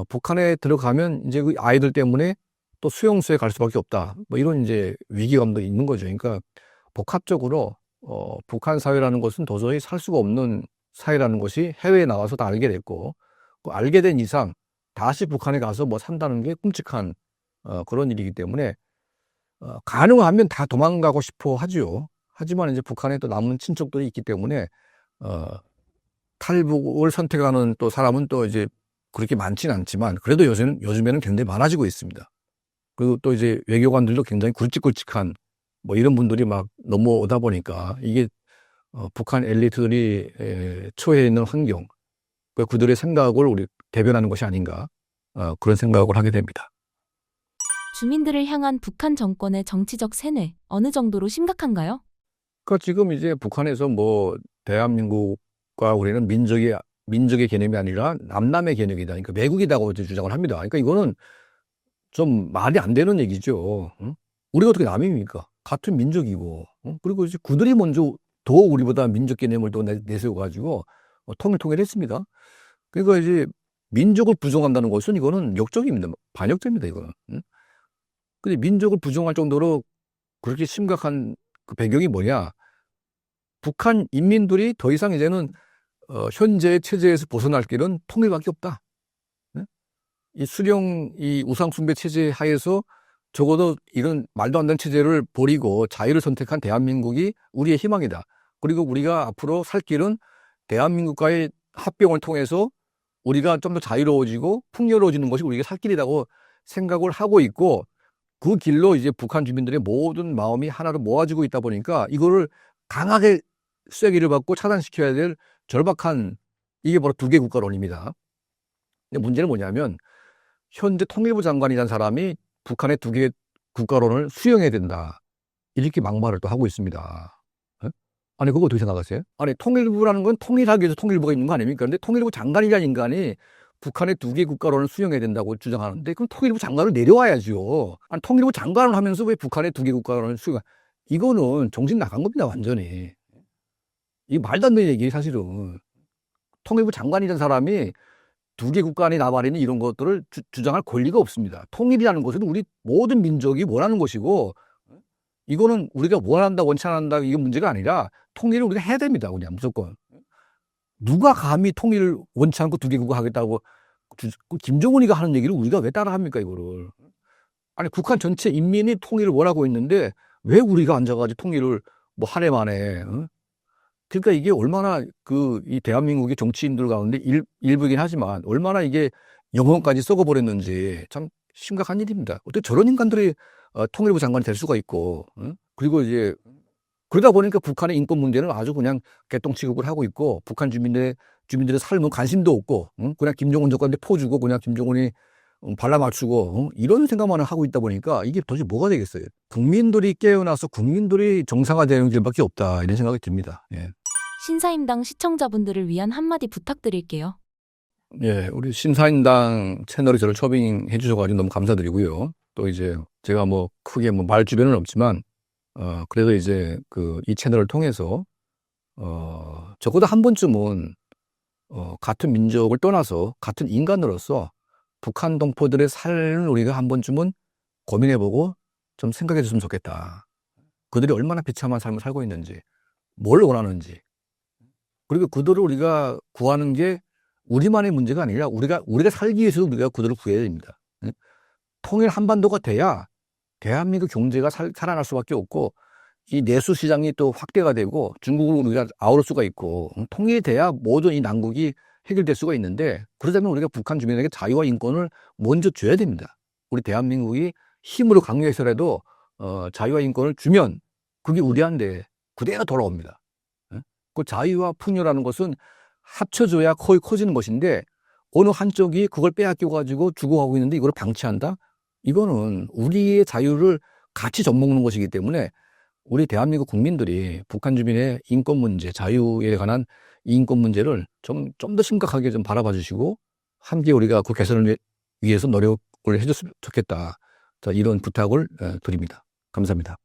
북한에 들어가면 이제 그 아이들 때문에 또 수용소에 갈 수밖에 없다, 뭐 이런 이제 위기감도 있는 거죠. 그러니까 복합적으로 북한 사회라는 것은 도저히 살 수가 없는 사회라는 것이 해외에 나와서 다 알게 됐고, 알게 된 이상 다시 북한에 가서 뭐 산다는 게 끔찍한 그런 일이기 때문에 가능하면 다 도망가고 싶어 하죠. 하지만 이제 북한에 또 남은 친척들이 있기 때문에 탈북을 선택하는 또 사람은 또 이제 그렇게 많지는 않지만 그래도 요즘에는 굉장히 많아지고 있습니다. 그리고 또 이제 외교관들도 굉장히 굵직굵직한 뭐 이런 분들이 막 넘어오다 보니까 이게 북한 엘리트들이 처해 있는 환경, 그들의 생각을 우리 대변하는 것이 아닌가 그런 생각을 하게 됩니다. 주민들을 향한 북한 정권의 정치적 세뇌 어느 정도로 심각한가요? 그러니까 지금 이제 북한에서 뭐 대한민국과 우리는 민족의 개념이 아니라 남남의 개념이다. 그러니까 매국이다고 이제 주장을 합니다. 그러니까 이거는 좀 말이 안 되는 얘기죠. 응? 우리가 어떻게 남입니까? 같은 민족이고, 응? 그리고 이제 그들이 먼저 더 우리보다 민족 개념을 더 내세워가지고 통일했습니다. 그러니까 이제 민족을 부정한다는 것은 이거는 역적입니다. 반역죄입니다. 이거는. 응? 근데 민족을 부정할 정도로 그렇게 심각한 그 배경이 뭐냐? 북한 인민들이 더 이상 이제는 현재의 체제에서 벗어날 길은 통일밖에 없다. 응? 이 수령, 이 우상숭배 체제 하에서 적어도 이런 말도 안 되는 체제를 버리고 자유를 선택한 대한민국이 우리의 희망이다. 그리고 우리가 앞으로 살 길은 대한민국과의 합병을 통해서 우리가 좀 더 자유로워지고 풍요로워지는 것이 우리가 살 길이라고 생각을 하고 있고, 그 길로 이제 북한 주민들의 모든 마음이 하나로 모아지고 있다 보니까 이거를 강하게 쐐기를 받고 차단시켜야 될 절박한, 이게 바로 두 개 국가론입니다. 근데 문제는 뭐냐면 현재 통일부 장관이라는 사람이 북한의 두 개 국가론을 수용해야 된다, 이렇게 막말을 또 하고 있습니다. 예? 아니 그거 어떻게 생각하세요? 아니 통일부라는 건 통일하기 위해서 통일부가 있는 거 아닙니까? 근데 통일부 장관이라는 인간이 북한의 두 개 국가론을 수용해야 된다고 주장하는데 그럼 통일부 장관을 내려와야죠. 아니 통일부 장관을 하면서 왜 북한의 두 개 국가론을 수용? 이거는 정신 나간 겁니다, 완전히. 이게 말도 안 되는 얘기예요, 사실은. 통일부 장관이라는 사람이 두 개 국가 안에 나발이는 이런 것들을 주장할 권리가 없습니다. 통일이라는 것은 우리 모든 민족이 원하는 것이고, 이거는 우리가 원한다 원치 않는다 이게 문제가 아니라 통일을 우리가 해야 됩니다, 그냥 무조건. 누가 감히 통일을 원치 않고 두 개 국가 하겠다고, 김정은이가 하는 얘기를 우리가 왜 따라합니까, 이거를. 아니 북한 전체 인민이 통일을 원하고 있는데 왜 우리가 앉아가지고 통일을 뭐 한 해 만에, 그러니까 이게 얼마나 이 대한민국의 정치인들 가운데 일부긴 하지만 얼마나 이게 영혼까지 썩어버렸는지 참 심각한 일입니다. 어떻게 저런 인간들이 통일부 장관이 될 수가 있고, 그리고 이제 그러다 보니까 북한의 인권 문제는 아주 그냥 개똥 취급을 하고 있고, 북한 주민들의 삶은 관심도 없고, 그냥 김정은 정권한테 포주고 그냥 김정은이 발라맞추고, 이런 생각만 하고 있다 보니까 이게 도대체 뭐가 되겠어요? 국민들이 깨어나서 국민들이 정상화되는 길밖에 없다, 이런 생각이 듭니다. 예. 신사임당 시청자분들을 위한 한마디 부탁드릴게요. 예, 우리 신사임당 채널에 저를 초빙해 주셔가지고 너무 감사드리고요. 또 이제 제가 뭐 크게 뭐 말 주변은 없지만, 그래도 이제 이 채널을 통해서, 적어도 한 번쯤은, 같은 민족을 떠나서 같은 인간으로서 북한 동포들의 삶을 우리가 한 번쯤은 고민해보고 좀 생각해 줬으면 좋겠다. 그들이 얼마나 비참한 삶을 살고 있는지, 뭘 원하는지, 그리고 그들을 우리가 구하는 게 우리만의 문제가 아니라 우리가 살기 위해서 우리가 그들을 구해야 됩니다. 통일 한반도가 돼야 대한민국 경제가 살아날 수밖에 없고, 이 내수 시장이 또 확대가 되고 중국을 우리가 아우를 수가 있고, 통일이 돼야 모든 이 난국이 해결될 수가 있는데, 그러자면 우리가 북한 주민에게 자유와 인권을 먼저 줘야 됩니다. 우리 대한민국이 힘으로 강요해서라도 자유와 인권을 주면 그게 우리한테 그대로 돌아옵니다. 그 자유와 풍요라는 것은 합쳐져야 거의 커지는 것인데, 어느 한쪽이 그걸 빼앗겨 가지고 죽어가고 있는데 이걸 방치한다? 이거는 우리의 자유를 같이 젖먹는 것이기 때문에 우리 대한민국 국민들이 북한 주민의 인권 문제, 자유에 관한 인권 문제를 좀 더 심각하게 좀 바라봐 주시고, 함께 우리가 그 개선을 위해서 노력을 해줬으면 좋겠다. 자, 이런 부탁을 드립니다. 감사합니다.